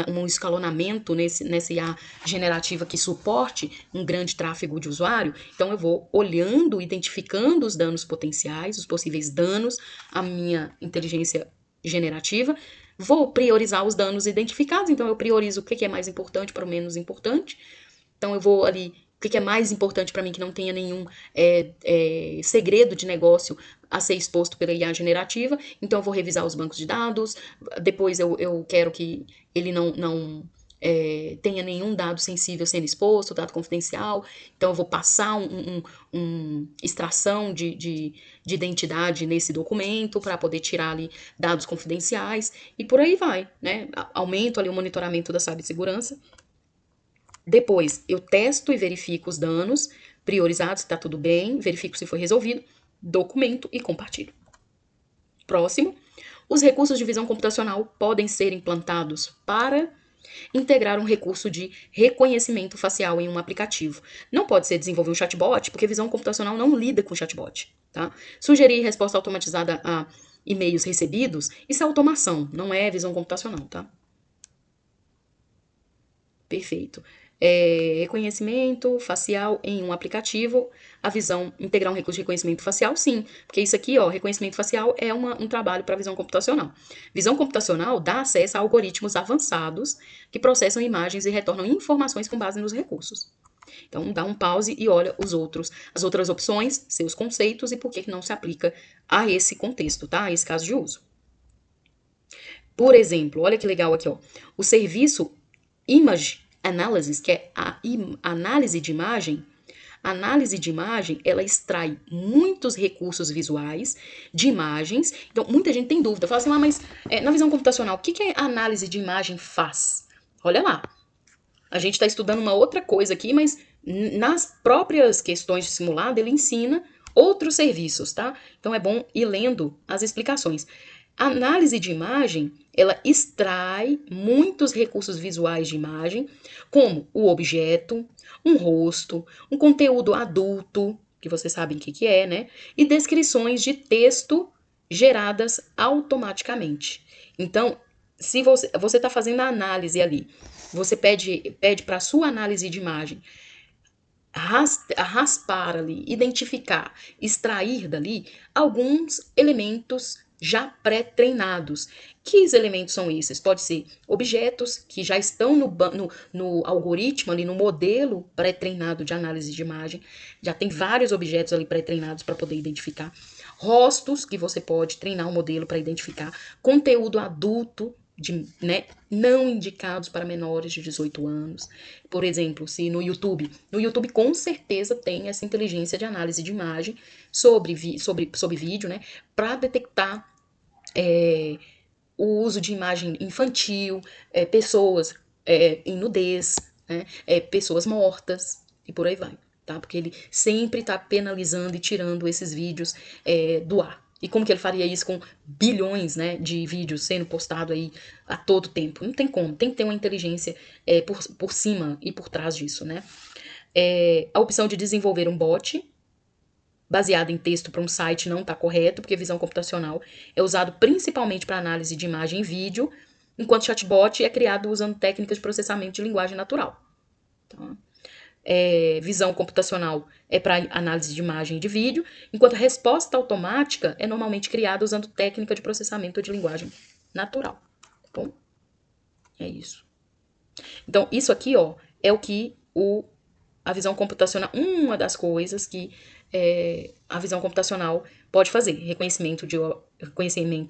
um escalonamento nessa IA generativa que suporte um grande tráfego de usuário. Então, eu vou olhando, identificando os danos potenciais, os possíveis danos à minha inteligência generativa. Vou priorizar os danos identificados. Então, eu priorizo o que é mais importante para o menos importante. Então, eu vou ali, o que é mais importante para mim que não tenha nenhum segredo de negócio a ser exposto pela IA generativa. Então, eu vou revisar os bancos de dados. Depois, eu quero que ele não tenha nenhum dado sensível sendo exposto, dado confidencial. Então, eu vou passar extração de identidade nesse documento para poder tirar ali dados confidenciais. E por aí vai, né? Aumento ali o monitoramento da cibersegurança. Depois, eu testo e verifico os danos priorizados, se está tudo bem, verifico se foi resolvido, documento e compartilho. Próximo, os recursos de visão computacional podem ser implantados para integrar um recurso de reconhecimento facial em um aplicativo. Não pode ser desenvolver um chatbot, porque visão computacional não lida com chatbot, tá? Sugerir resposta automatizada a e-mails recebidos, isso é automação, não é visão computacional, tá? Perfeito. Reconhecimento facial em um aplicativo, a visão, integrar um recurso de reconhecimento facial, sim, porque isso aqui, ó, reconhecimento facial é um trabalho para visão computacional. Visão computacional dá acesso a algoritmos avançados que processam imagens e retornam informações com base nos recursos. Então, dá um pause e olha as outras opções, seus conceitos e por que não se aplica a esse contexto, tá? A esse caso de uso. Por exemplo, olha que legal aqui, ó, o serviço Image Analysis, que é a análise de imagem, A análise de imagem, ela extrai muitos recursos visuais de imagens. Então, muita gente tem dúvida. Fala assim, mas na visão computacional, o que a análise de imagem faz? Olha lá. A gente está estudando uma outra coisa aqui, mas nas próprias questões de simulado, ele ensina outros serviços, tá? Então, é bom ir lendo as explicações. A análise de imagem, ela extrai muitos recursos visuais de imagem, como o objeto, um rosto, um conteúdo adulto, que vocês sabem o que é, né? E descrições de texto geradas automaticamente. Então, se você está fazendo a análise ali, você pede para a sua análise de imagem raspar ali, identificar, extrair dali alguns elementos já pré-treinados. Que elementos são esses? Pode ser objetos que já estão no algoritmo, ali no modelo pré-treinado de análise de imagem. Já tem vários objetos ali pré-treinados para poder identificar. Rostos, que você pode treinar um modelo para identificar. Conteúdo adulto, né, não indicados para menores de 18 anos. Por exemplo, se no YouTube com certeza tem essa inteligência de análise de imagem sobre vídeo, né, para detectar o uso de imagem infantil, pessoas em nudez, né, pessoas mortas e por aí vai, tá? Porque ele sempre está penalizando e tirando esses vídeos do ar. E como que ele faria isso com bilhões, né, de vídeos sendo postado aí a todo tempo? Não tem como, tem que ter uma inteligência por cima e por trás disso, né? A opção de desenvolver um bot baseado em texto para um site não está correto, porque visão computacional é usado principalmente para análise de imagem e vídeo, enquanto chatbot é criado usando técnicas de processamento de linguagem natural. Tá? Visão computacional é para análise de imagem e de vídeo, enquanto a resposta automática é normalmente criada usando técnica de processamento de linguagem natural. Tá bom? É isso. Então, isso aqui, ó, é o que a visão computacional, uma das coisas que a visão computacional pode fazer: reconhecimento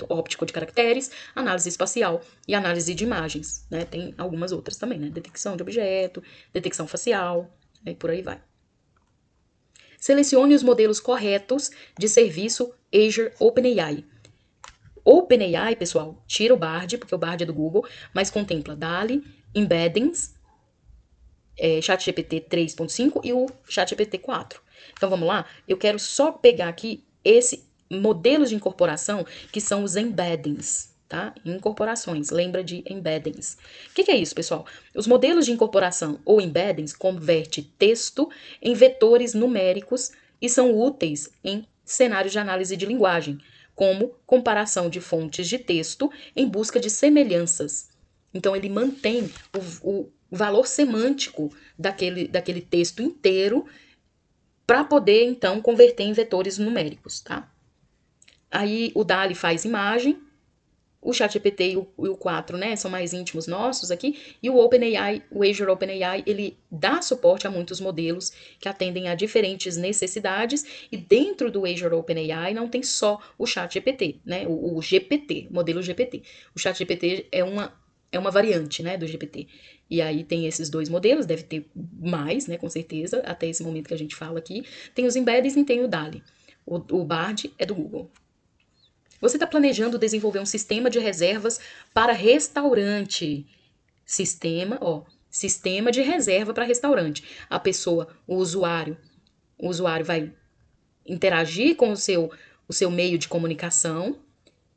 óptico de caracteres, análise espacial e análise de imagens, né? Tem algumas outras também, né? Detecção de objeto, detecção facial, e por aí vai. Selecione os modelos corretos de serviço Azure OpenAI. OpenAI, pessoal, tira o Bard, porque o Bard é do Google, mas contempla DALL-E, Embeddings, ChatGPT 3.5 e o ChatGPT 4. Então vamos lá? Eu quero só pegar aqui esse modelos de incorporação que são os embeddings, tá? Incorporações, lembra de embeddings. O que é isso, pessoal? Os modelos de incorporação ou embeddings convertem texto em vetores numéricos e são úteis em cenários de análise de linguagem, como comparação de fontes de texto em busca de semelhanças. Então ele mantém o valor semântico daquele texto inteiro para poder, então, converter em vetores numéricos, tá? Aí o DALL-E faz imagem, o ChatGPT e o 4, né, são mais íntimos nossos aqui, e o OpenAI, o Azure OpenAI, ele dá suporte a muitos modelos que atendem a diferentes necessidades, e dentro do Azure OpenAI não tem só o ChatGPT, né, o GPT, modelo GPT. O ChatGPT é uma variante, né, do GPT. E aí tem esses dois modelos, deve ter mais, né, com certeza, até esse momento que a gente fala aqui. Tem os embeddings e tem o DALL-E. O Bard é do Google. Você está planejando desenvolver um sistema de reservas para restaurante. Sistema de reserva para restaurante. A pessoa, o usuário vai interagir com o seu meio de comunicação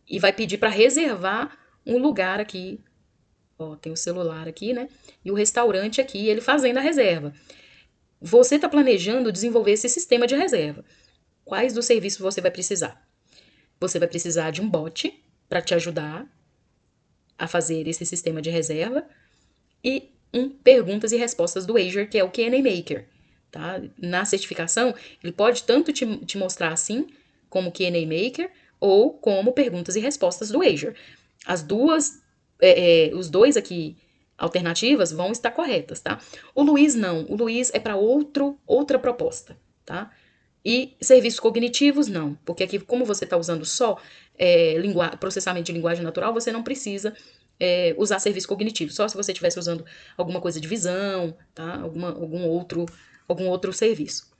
e vai pedir para reservar um lugar aqui. Ó, tem o celular aqui, né? E o restaurante aqui, ele fazendo a reserva. Você está planejando desenvolver esse sistema de reserva. Quais dos serviços você vai precisar? Você vai precisar de um bot para te ajudar a fazer esse sistema de reserva e perguntas e respostas do Azure, que é o Q&A Maker. Tá? Na certificação, ele pode tanto te mostrar assim, como Q&A Maker, ou como perguntas e respostas do Azure. As duas, os dois aqui, alternativas, vão estar corretas, tá? O Luiz não. O Luiz é para outra proposta, tá? E serviços cognitivos, não. Porque aqui, como você está usando só processamento de linguagem natural, você não precisa usar serviço cognitivo. Só se você estivesse usando alguma coisa de visão, tá? Algum outro serviço.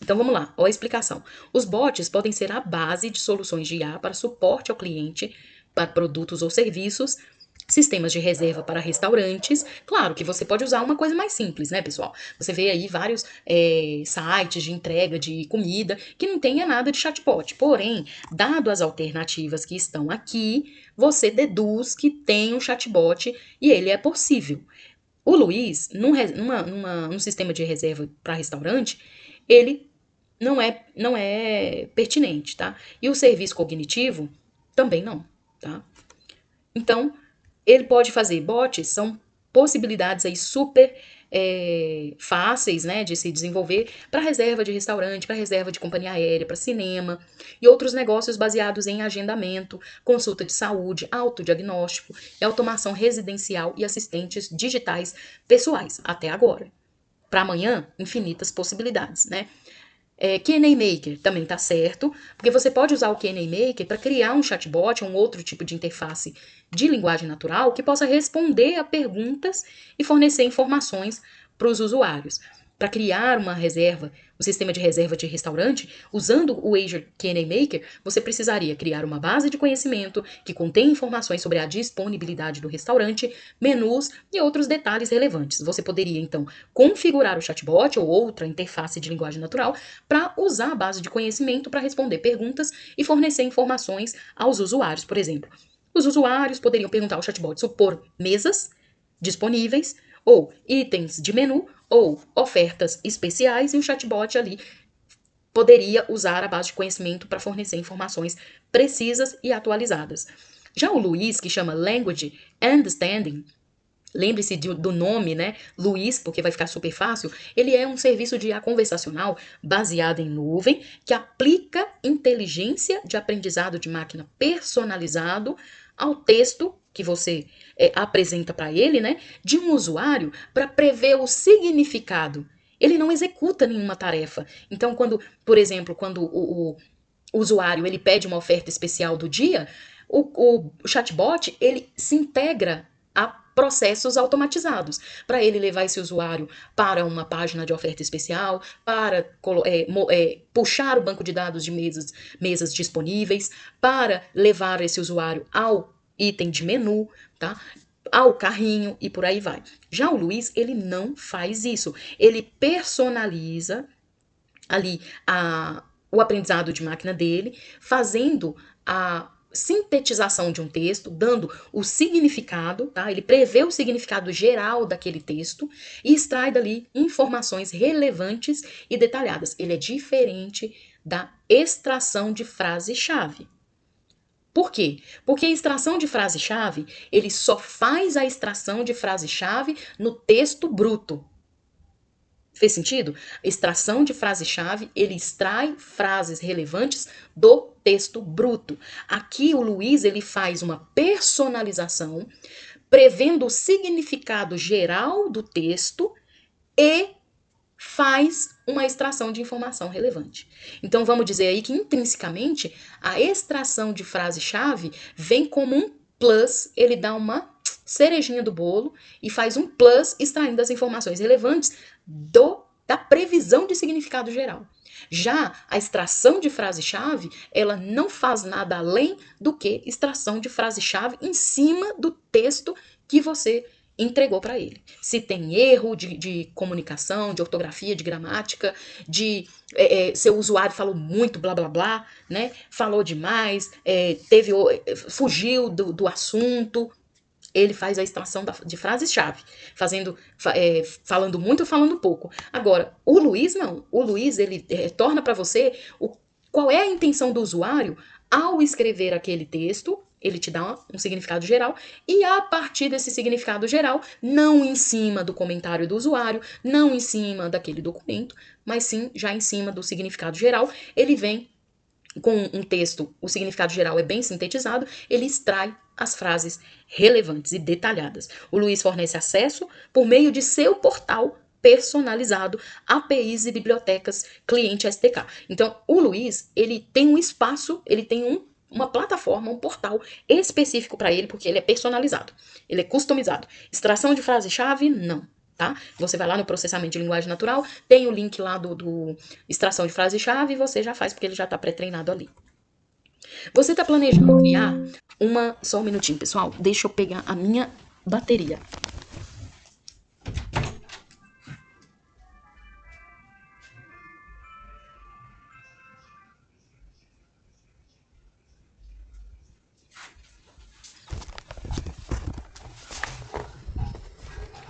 Então vamos lá, ó a explicação. Os bots podem ser a base de soluções de IA para suporte ao cliente, para produtos ou serviços, sistemas de reserva para restaurantes. Claro que você pode usar uma coisa mais simples, né, pessoal? Você vê aí vários sites de entrega de comida que não tenha nada de chatbot. Porém, dado as alternativas que estão aqui, você deduz que tem um chatbot e ele é possível. O Luiz, num sistema de reserva para restaurante, ele não é pertinente, tá? E o serviço cognitivo também não, tá? Então, ele pode fazer bots, são possibilidades aí super fáceis, né, de se desenvolver para reserva de restaurante, para reserva de companhia aérea, para cinema e outros negócios baseados em agendamento, consulta de saúde, autodiagnóstico e automação residencial e assistentes digitais pessoais, até agora. Para amanhã, infinitas possibilidades, né? Q&A Maker também tá certo, porque você pode usar o Q&A Maker para criar um chatbot, um outro tipo de interface de linguagem natural que possa responder a perguntas e fornecer informações para os usuários. Para criar uma reserva, um sistema de reserva de restaurante, usando o Azure Q&A Maker, você precisaria criar uma base de conhecimento que contém informações sobre a disponibilidade do restaurante, menus e outros detalhes relevantes. Você poderia, então, configurar o chatbot ou outra interface de linguagem natural para usar a base de conhecimento para responder perguntas e fornecer informações aos usuários, por exemplo. Os usuários poderiam perguntar ao chatbot supor mesas disponíveis, ou itens de menu, ou ofertas especiais, e o chatbot ali poderia usar a base de conhecimento para fornecer informações precisas e atualizadas. Já o Luiz, que chama Language Understanding, lembre-se do nome, né? Luiz, porque vai ficar super fácil. Ele é um serviço de IA conversacional baseado em nuvem que aplica inteligência de aprendizado de máquina personalizado ao texto que você apresenta para ele, né? De um usuário para prever o significado. Ele não executa nenhuma tarefa. Então, por exemplo, quando o usuário ele pede uma oferta especial do dia, o chatbot ele se integra a processos automatizados para ele levar esse usuário para uma página de oferta especial, para puxar o banco de dados de mesas disponíveis, para levar esse usuário ao item de menu, tá? Ao carrinho e por aí vai. Já o Luiz, ele não faz isso. Ele personaliza ali o aprendizado de máquina dele, fazendo a sintetização de um texto, dando o significado, tá? Ele prevê o significado geral daquele texto e extrai dali informações relevantes e detalhadas. Ele é diferente da extração de frase-chave. Por quê? Porque a extração de frase-chave, ele só faz a extração de frase-chave no texto bruto. Fez sentido? Extração de frase-chave, ele extrai frases relevantes do texto bruto. Aqui o Luiz ele faz uma personalização, prevendo o significado geral do texto e faz uma extração de informação relevante. Então vamos dizer aí que intrinsecamente a extração de frase-chave vem como um plus, ele dá uma cerejinha do bolo e faz um plus extraindo as informações relevantes da previsão de significado geral. Já a extração de frase-chave, ela não faz nada além do que extração de frase-chave em cima do texto que você entregou para ele. Se tem erro de comunicação, de ortografia, de gramática, seu usuário falou muito blá blá blá, né? Falou demais, fugiu do assunto. Ele faz a extração de frases-chave, falando muito ou falando pouco. Agora, o Luiz não. O Luiz, ele retorna para você qual é a intenção do usuário ao escrever aquele texto, ele te dá um significado geral, e a partir desse significado geral, não em cima do comentário do usuário, não em cima daquele documento, mas sim já em cima do significado geral, ele vem com um texto, o significado geral é bem sintetizado, ele extrai as frases relevantes e detalhadas. O Luiz fornece acesso por meio de seu portal personalizado, APIs e bibliotecas cliente SDK. Então, o Luiz, ele tem um espaço, ele tem uma plataforma, um portal específico para ele, porque ele é personalizado, ele é customizado. Extração de frase-chave, não. tá? Você vai lá no processamento de linguagem natural, tem o link lá do extração de frase-chave e você já faz, porque ele já tá pré-treinado ali. Você tá planejando criar uma... Só um minutinho, pessoal. Deixa eu pegar a minha bateria.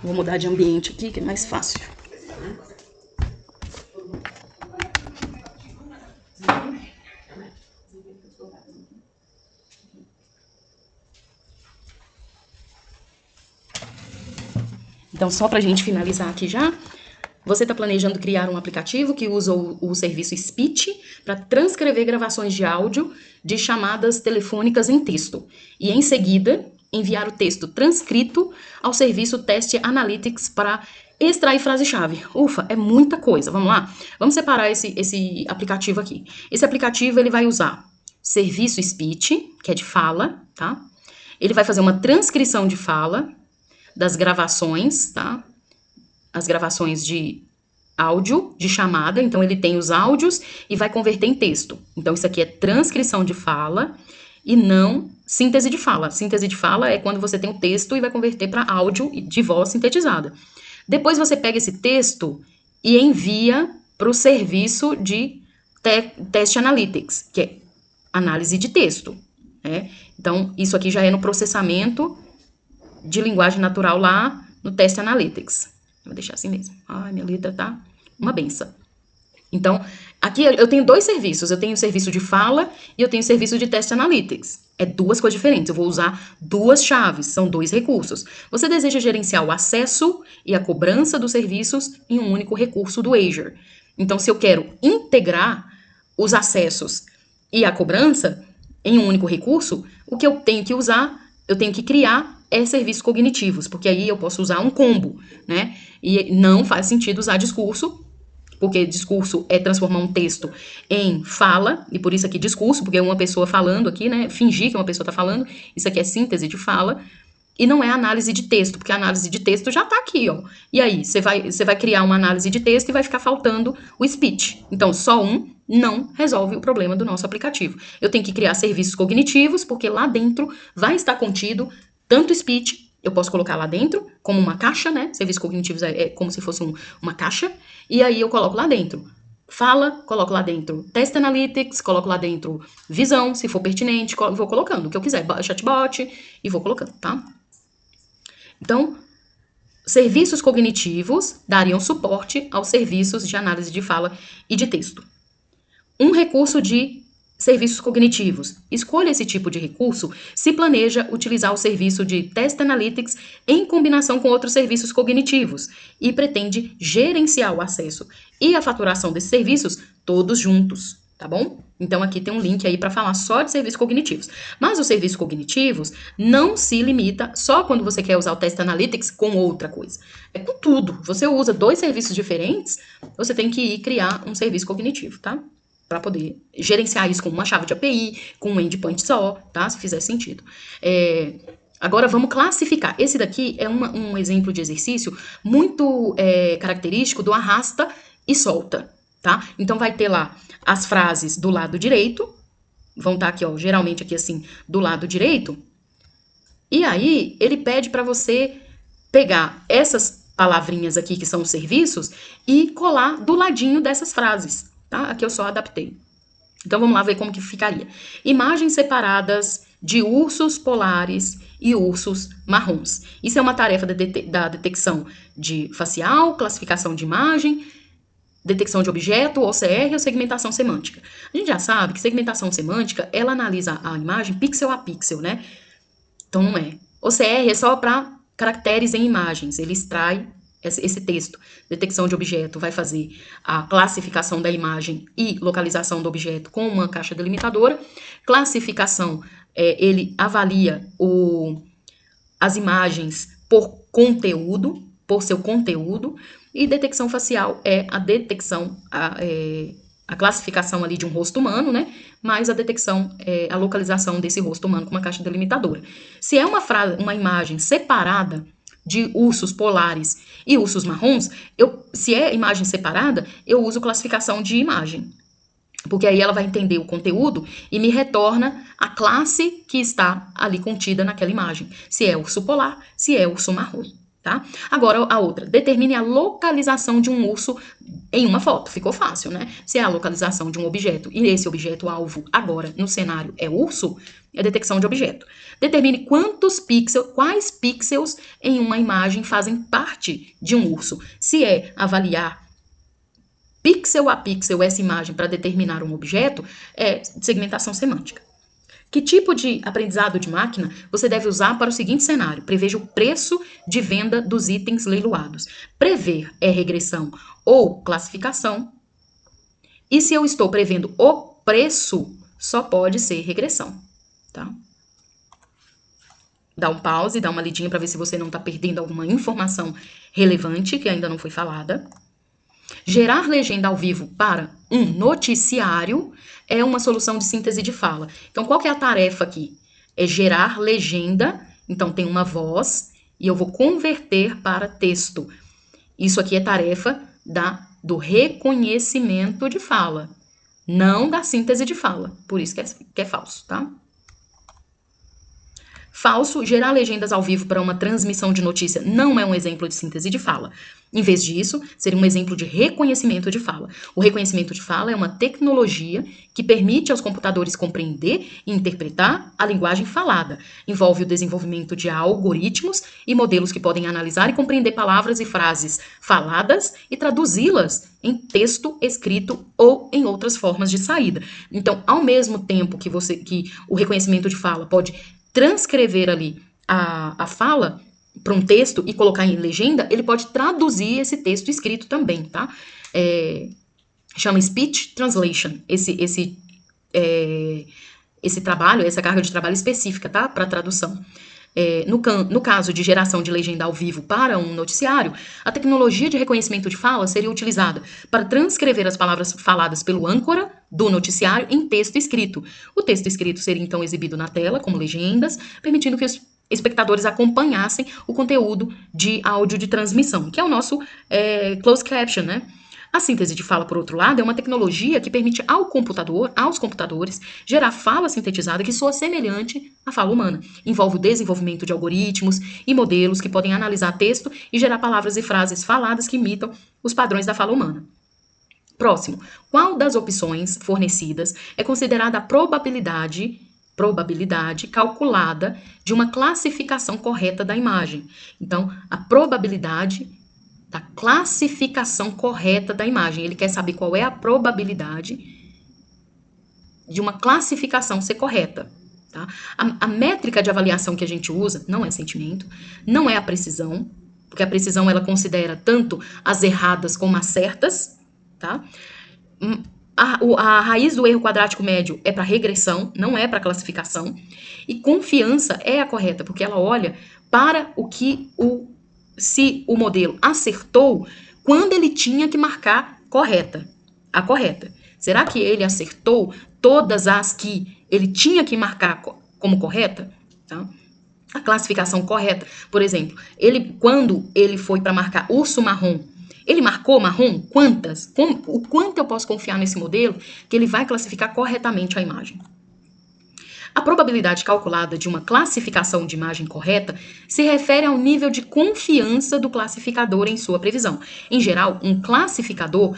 Vou mudar de ambiente aqui, que é mais fácil. Então, só pra gente finalizar aqui já, você está planejando criar um aplicativo que usa o serviço Speech para transcrever gravações de áudio de chamadas telefônicas em texto. E, em seguida, enviar o texto transcrito ao serviço Test Analytics para extrair frase-chave. Ufa, é muita coisa. Vamos lá? Vamos separar esse aplicativo aqui. Esse aplicativo ele vai usar serviço Speech, que é de fala, tá? Ele vai fazer uma transcrição de fala das gravações, tá? As gravações de áudio, de chamada, então ele tem os áudios e vai converter em texto. Então isso aqui é transcrição de fala e não síntese de fala. Síntese de fala é quando você tem o texto e vai converter para áudio de voz sintetizada. Depois você pega esse texto e envia para o serviço de Test Analytics, que é análise de texto, né? Então isso aqui já é no processamento de linguagem natural lá no Test Analytics. Vou deixar assim mesmo. Ai, minha letra tá uma benção. Então, aqui eu tenho dois serviços. Eu tenho o serviço de fala e eu tenho o serviço de Test Analytics. É duas coisas diferentes. Eu vou usar duas chaves, são dois recursos. Você deseja gerenciar o acesso e a cobrança dos serviços em um único recurso do Azure. Então, se eu quero integrar os acessos e a cobrança em um único recurso, o que eu tenho que usar, eu tenho que criar serviços cognitivos, porque aí eu posso usar um combo, né? E não faz sentido usar discurso, porque discurso é transformar um texto em fala, e por isso aqui discurso, porque é uma pessoa falando aqui, né? Fingir que uma pessoa está falando, isso aqui é síntese de fala, e não é análise de texto, porque a análise de texto já está aqui, ó. E aí, você vai criar uma análise de texto e vai ficar faltando o speech. Então, só um não resolve o problema do nosso aplicativo. Eu tenho que criar serviços cognitivos, porque lá dentro vai estar contido tanto speech, eu posso colocar lá dentro, como uma caixa, né? Serviços cognitivos é como se fosse uma caixa, e aí eu coloco lá dentro fala, coloco lá dentro Test Analytics, coloco lá dentro visão, se for pertinente, vou colocando o que eu quiser, chatbot, e vou colocando, tá? Então, serviços cognitivos dariam suporte aos serviços de análise de fala e de texto. Um recurso de serviços cognitivos. Escolha esse tipo de recurso se planeja utilizar o serviço de Test Analytics em combinação com outros serviços cognitivos e pretende gerenciar o acesso e a faturação desses serviços todos juntos, tá bom? Então aqui tem um link aí para falar só de serviços cognitivos. Mas os serviços cognitivos não se limita só quando você quer usar o Test Analytics com outra coisa. É com tudo. Você usa dois serviços diferentes, você tem que ir criar um serviço cognitivo, tá? Para poder gerenciar isso com uma chave de API, com um endpoint só, tá? Se fizer sentido. Agora vamos classificar. Esse daqui é um exemplo de exercício muito característico do arrasta e solta, tá? Então vai ter lá as frases do lado direito, vão estar aqui, ó, geralmente aqui assim, do lado direito, e aí ele pede para você pegar essas palavrinhas aqui, que são os serviços, e colar do ladinho dessas frases. Tá? Aqui eu só adaptei. Então, vamos lá ver como que ficaria. Imagens separadas de ursos polares e ursos marrons. Isso é uma tarefa da detecção de facial, classificação de imagem, detecção de objeto, OCR ou segmentação semântica. A gente já sabe que segmentação semântica, ela analisa a imagem pixel a pixel, né? Então, não é. OCR é só para caracteres em imagens. Ele extrai esse texto. Detecção de objeto vai fazer a classificação da imagem e localização do objeto com uma caixa delimitadora. Classificação, ele avalia as imagens por conteúdo, por seu conteúdo. E detecção facial é a detecção, a classificação ali de um rosto humano, né? Mais a detecção, a localização desse rosto humano com uma caixa delimitadora. Se é uma imagem separada de ursos polares e ursos marrons, se é imagem separada, eu uso classificação de imagem. Porque aí ela vai entender o conteúdo e me retorna a classe que está ali contida naquela imagem. Se é urso polar, se é urso marrom, tá? Agora a outra, determine a localização de um urso em uma foto. Ficou fácil, né? Se é a localização de um objeto e esse objeto alvo agora no cenário é urso, é detecção de objeto. Determine quais pixels em uma imagem fazem parte de um urso. Se é avaliar pixel a pixel essa imagem para determinar um objeto, é segmentação semântica. Que tipo de aprendizado de máquina você deve usar para o seguinte cenário? Preveja o preço de venda dos itens leiloados. Prever é regressão ou classificação. E se eu estou prevendo o preço, só pode ser regressão, tá? Dá um pause, dá uma lidinha para ver se você não está perdendo alguma informação relevante que ainda não foi falada. Gerar legenda ao vivo para um noticiário é uma solução de síntese de fala. Então, qual que é a tarefa aqui? É gerar legenda, então tem uma voz, e eu vou converter para texto. Isso aqui é tarefa do reconhecimento de fala, não da síntese de fala. Por isso que é falso, tá? Falso, gerar legendas ao vivo para uma transmissão de notícia não é um exemplo de síntese de fala. Em vez disso, seria um exemplo de reconhecimento de fala. O reconhecimento de fala é uma tecnologia que permite aos computadores compreender e interpretar a linguagem falada. Envolve o desenvolvimento de algoritmos e modelos que podem analisar e compreender palavras e frases faladas e traduzi-las em texto escrito ou em outras formas de saída. Então, ao mesmo tempo que o reconhecimento de fala pode transcrever ali a fala para um texto e colocar em legenda, ele pode traduzir esse texto escrito também, tá? Chama Speech Translation, esse trabalho, essa carga de trabalho específica, tá? Para tradução. No caso de geração de legenda ao vivo para um noticiário, a tecnologia de reconhecimento de fala seria utilizada para transcrever as palavras faladas pelo âncora do noticiário em texto escrito. O texto escrito seria então exibido na tela como legendas, permitindo que os espectadores acompanhassem o conteúdo de áudio de transmissão, que é o nosso closed caption, né? A síntese de fala, por outro lado, é uma tecnologia que permite aos computadores, gerar fala sintetizada que soa semelhante à fala humana. Envolve o desenvolvimento de algoritmos e modelos que podem analisar texto e gerar palavras e frases faladas que imitam os padrões da fala humana. Próximo. Qual das opções fornecidas é considerada a probabilidade calculada de uma classificação correta da imagem? Então, a probabilidade da classificação correta da imagem. Ele quer saber qual é a probabilidade de uma classificação ser correta. Tá? A métrica de avaliação que a gente usa não é sentimento, não é a precisão, porque a precisão ela considera tanto as erradas como as certas. Tá? A raiz do erro quadrático médio é para regressão, não é para classificação. E confiança é a correta, porque ela olha para se o modelo acertou quando ele tinha que marcar a correta. Será que ele acertou todas as que ele tinha que marcar como correta? Tá? A classificação correta, por exemplo, quando ele foi para marcar urso marrom, ele marcou marrom? Quantas? O quanto eu posso confiar nesse modelo que ele vai classificar corretamente a imagem? A probabilidade calculada de uma classificação de imagem correta se refere ao nível de confiança do classificador em sua previsão. Em geral, um classificador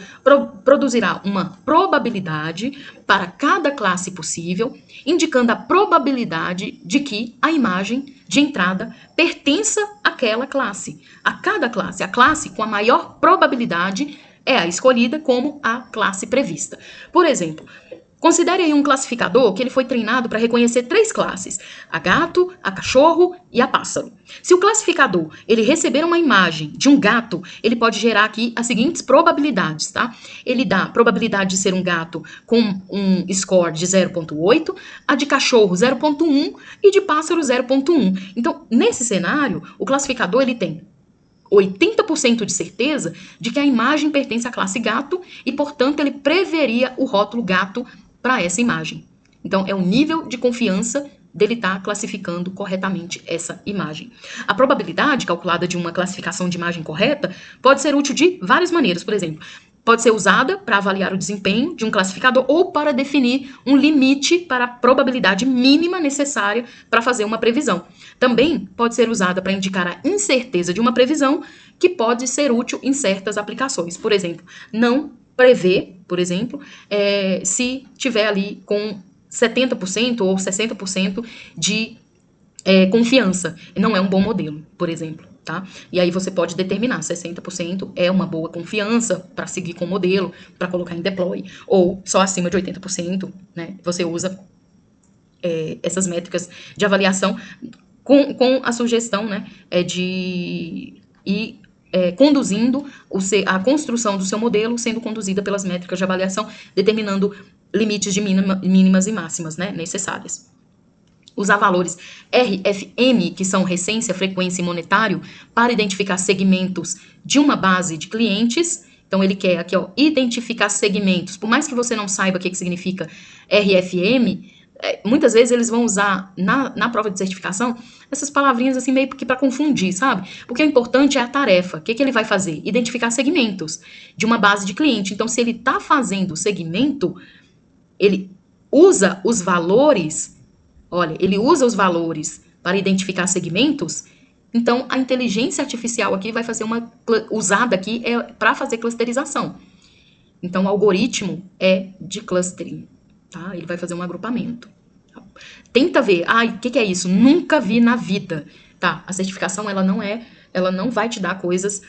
produzirá uma probabilidade para cada classe possível, indicando a probabilidade de que a imagem de entrada pertença àquela classe. A cada classe, a classe com a maior probabilidade é a escolhida como a classe prevista. Por exemplo, considere aí um classificador que ele foi treinado para reconhecer 3 classes, a gato, a cachorro e a pássaro. Se o classificador ele receber uma imagem de um gato, ele pode gerar aqui as seguintes probabilidades, tá? Ele dá a probabilidade de ser um gato com um score de 0,8, a de cachorro 0,1 e de pássaro 0,1. Então, nesse cenário, o classificador ele tem 80% de certeza de que a imagem pertence à classe gato e, portanto, ele preveria o rótulo gato para essa imagem. Então, é o nível de confiança dele estar classificando corretamente essa imagem. A probabilidade calculada de uma classificação de imagem correta pode ser útil de várias maneiras. Por exemplo, pode ser usada para avaliar o desempenho de um classificador ou para definir um limite para a probabilidade mínima necessária para fazer uma previsão. Também pode ser usada para indicar a incerteza de uma previsão, que pode ser útil em certas aplicações. Por exemplo, não prever, por exemplo, se tiver ali com 70% ou 60% de confiança. Não é um bom modelo, por exemplo. Tá? E aí você pode determinar 60% é uma boa confiança para seguir com o modelo, para colocar em deploy, ou só acima de 80%, né? Você usa essas métricas de avaliação com a sugestão, né, de ir conduzindo a construção do seu modelo, sendo conduzida pelas métricas de avaliação, determinando limites de mínimas e máximas, né, necessárias. Usar valores RFM, que são recência, frequência e monetário, para identificar segmentos de uma base de clientes. Então, ele quer aqui, ó, identificar segmentos. Por mais que você não saiba o que significa RFM, muitas vezes eles vão usar na prova de certificação essas palavrinhas assim meio que para confundir, sabe? Porque o importante é a tarefa. O que ele vai fazer? Identificar segmentos de uma base de cliente. Então, se ele está fazendo segmento, ele usa os valores. Olha, ele usa os valores para identificar segmentos, então a inteligência artificial aqui vai fazer usada aqui para fazer clusterização. Então o algoritmo é de clustering, tá? Ele vai fazer um agrupamento. Tenta ver, o que é isso? Nunca vi na vida, tá? A certificação ela não vai te dar coisas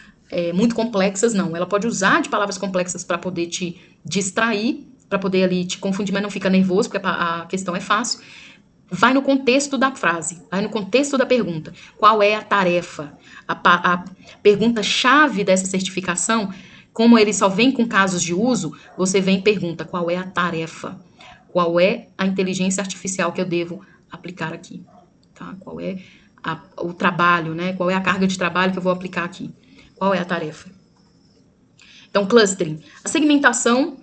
muito complexas, não. Ela pode usar de palavras complexas para poder te distrair, para poder ali te confundir, mas não fica nervoso, porque a questão é fácil. Vai no contexto da frase, vai no contexto da pergunta. Qual é a tarefa? A pergunta-chave dessa certificação, como ele só vem com casos de uso, você vem e pergunta qual é a tarefa? Qual é a inteligência artificial que eu devo aplicar aqui? Tá? Qual é o trabalho, né? Qual é a carga de trabalho que eu vou aplicar aqui? Qual é a tarefa? Então, clustering. A segmentação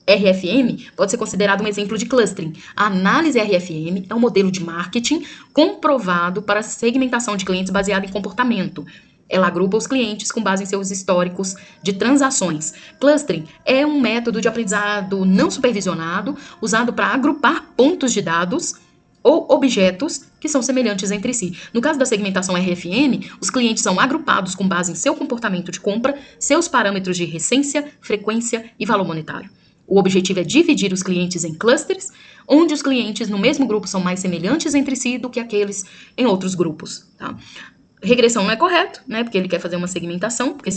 RFM pode ser considerado um exemplo de clustering. A análise RFM é um modelo de marketing comprovado para segmentação de clientes baseado em comportamento. Ela agrupa os clientes com base em seus históricos de transações. Clustering é um método de aprendizado não supervisionado usado para agrupar pontos de dados ou objetos que são semelhantes entre si. No caso da segmentação RFM, os clientes são agrupados com base em seu comportamento de compra, seus parâmetros de recência, frequência e valor monetário. O objetivo é dividir os clientes em clusters, onde os clientes no mesmo grupo são mais semelhantes entre si do que aqueles em outros grupos. Tá? Regressão não é correto, né? Porque ele quer fazer uma segmentação, porque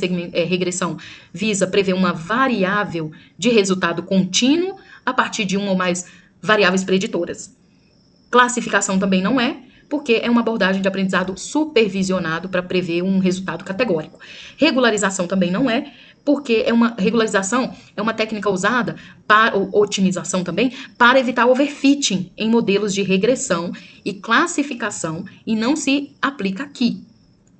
regressão visa prever uma variável de resultado contínuo a partir de uma ou mais variáveis preditoras. Classificação também não é, porque é uma abordagem de aprendizado supervisionado para prever um resultado categórico. Regularização também não é, porque regularização é uma técnica usada para otimização também, para evitar overfitting em modelos de regressão e classificação, e não se aplica aqui,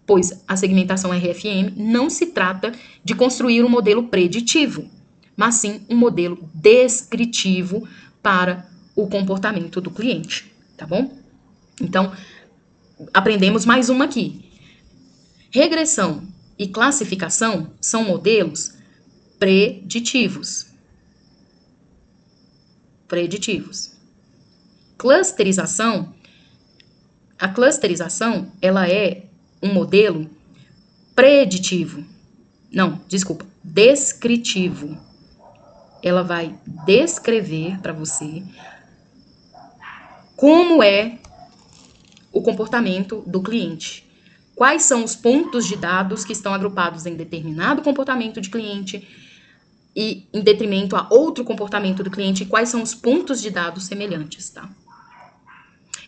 pois a segmentação RFM não se trata de construir um modelo preditivo, mas sim um modelo descritivo para o comportamento do cliente, tá bom? Então, aprendemos mais uma aqui. Regressão e classificação são modelos preditivos. Clusterização, a clusterização, ela é um modelo descritivo. Ela vai descrever para você como é o comportamento do cliente. Quais são os pontos de dados que estão agrupados em determinado comportamento de cliente e em detrimento a outro comportamento do cliente, e quais são os pontos de dados semelhantes, tá?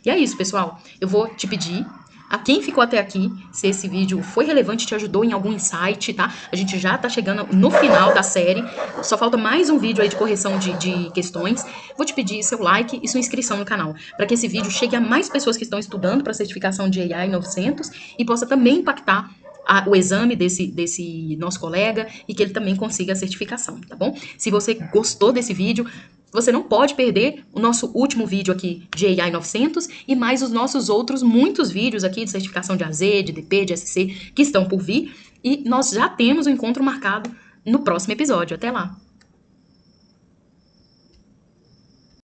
E é isso, pessoal. Eu vou te pedir a quem ficou até aqui, se esse vídeo foi relevante, te ajudou em algum insight, tá? A gente já tá chegando no final da série, só falta mais um vídeo aí de correção de questões. Vou te pedir seu like e sua inscrição no canal, para que esse vídeo chegue a mais pessoas que estão estudando para a certificação de AI 900 e possa também impactar o exame desse nosso colega e que ele também consiga a certificação, tá bom? Se você gostou desse vídeo, Você não pode perder o nosso último vídeo aqui de AI 900 e mais os nossos outros muitos vídeos aqui de certificação de AZ, de DP, de SC que estão por vir. E nós já temos o encontro marcado no próximo episódio. Até lá!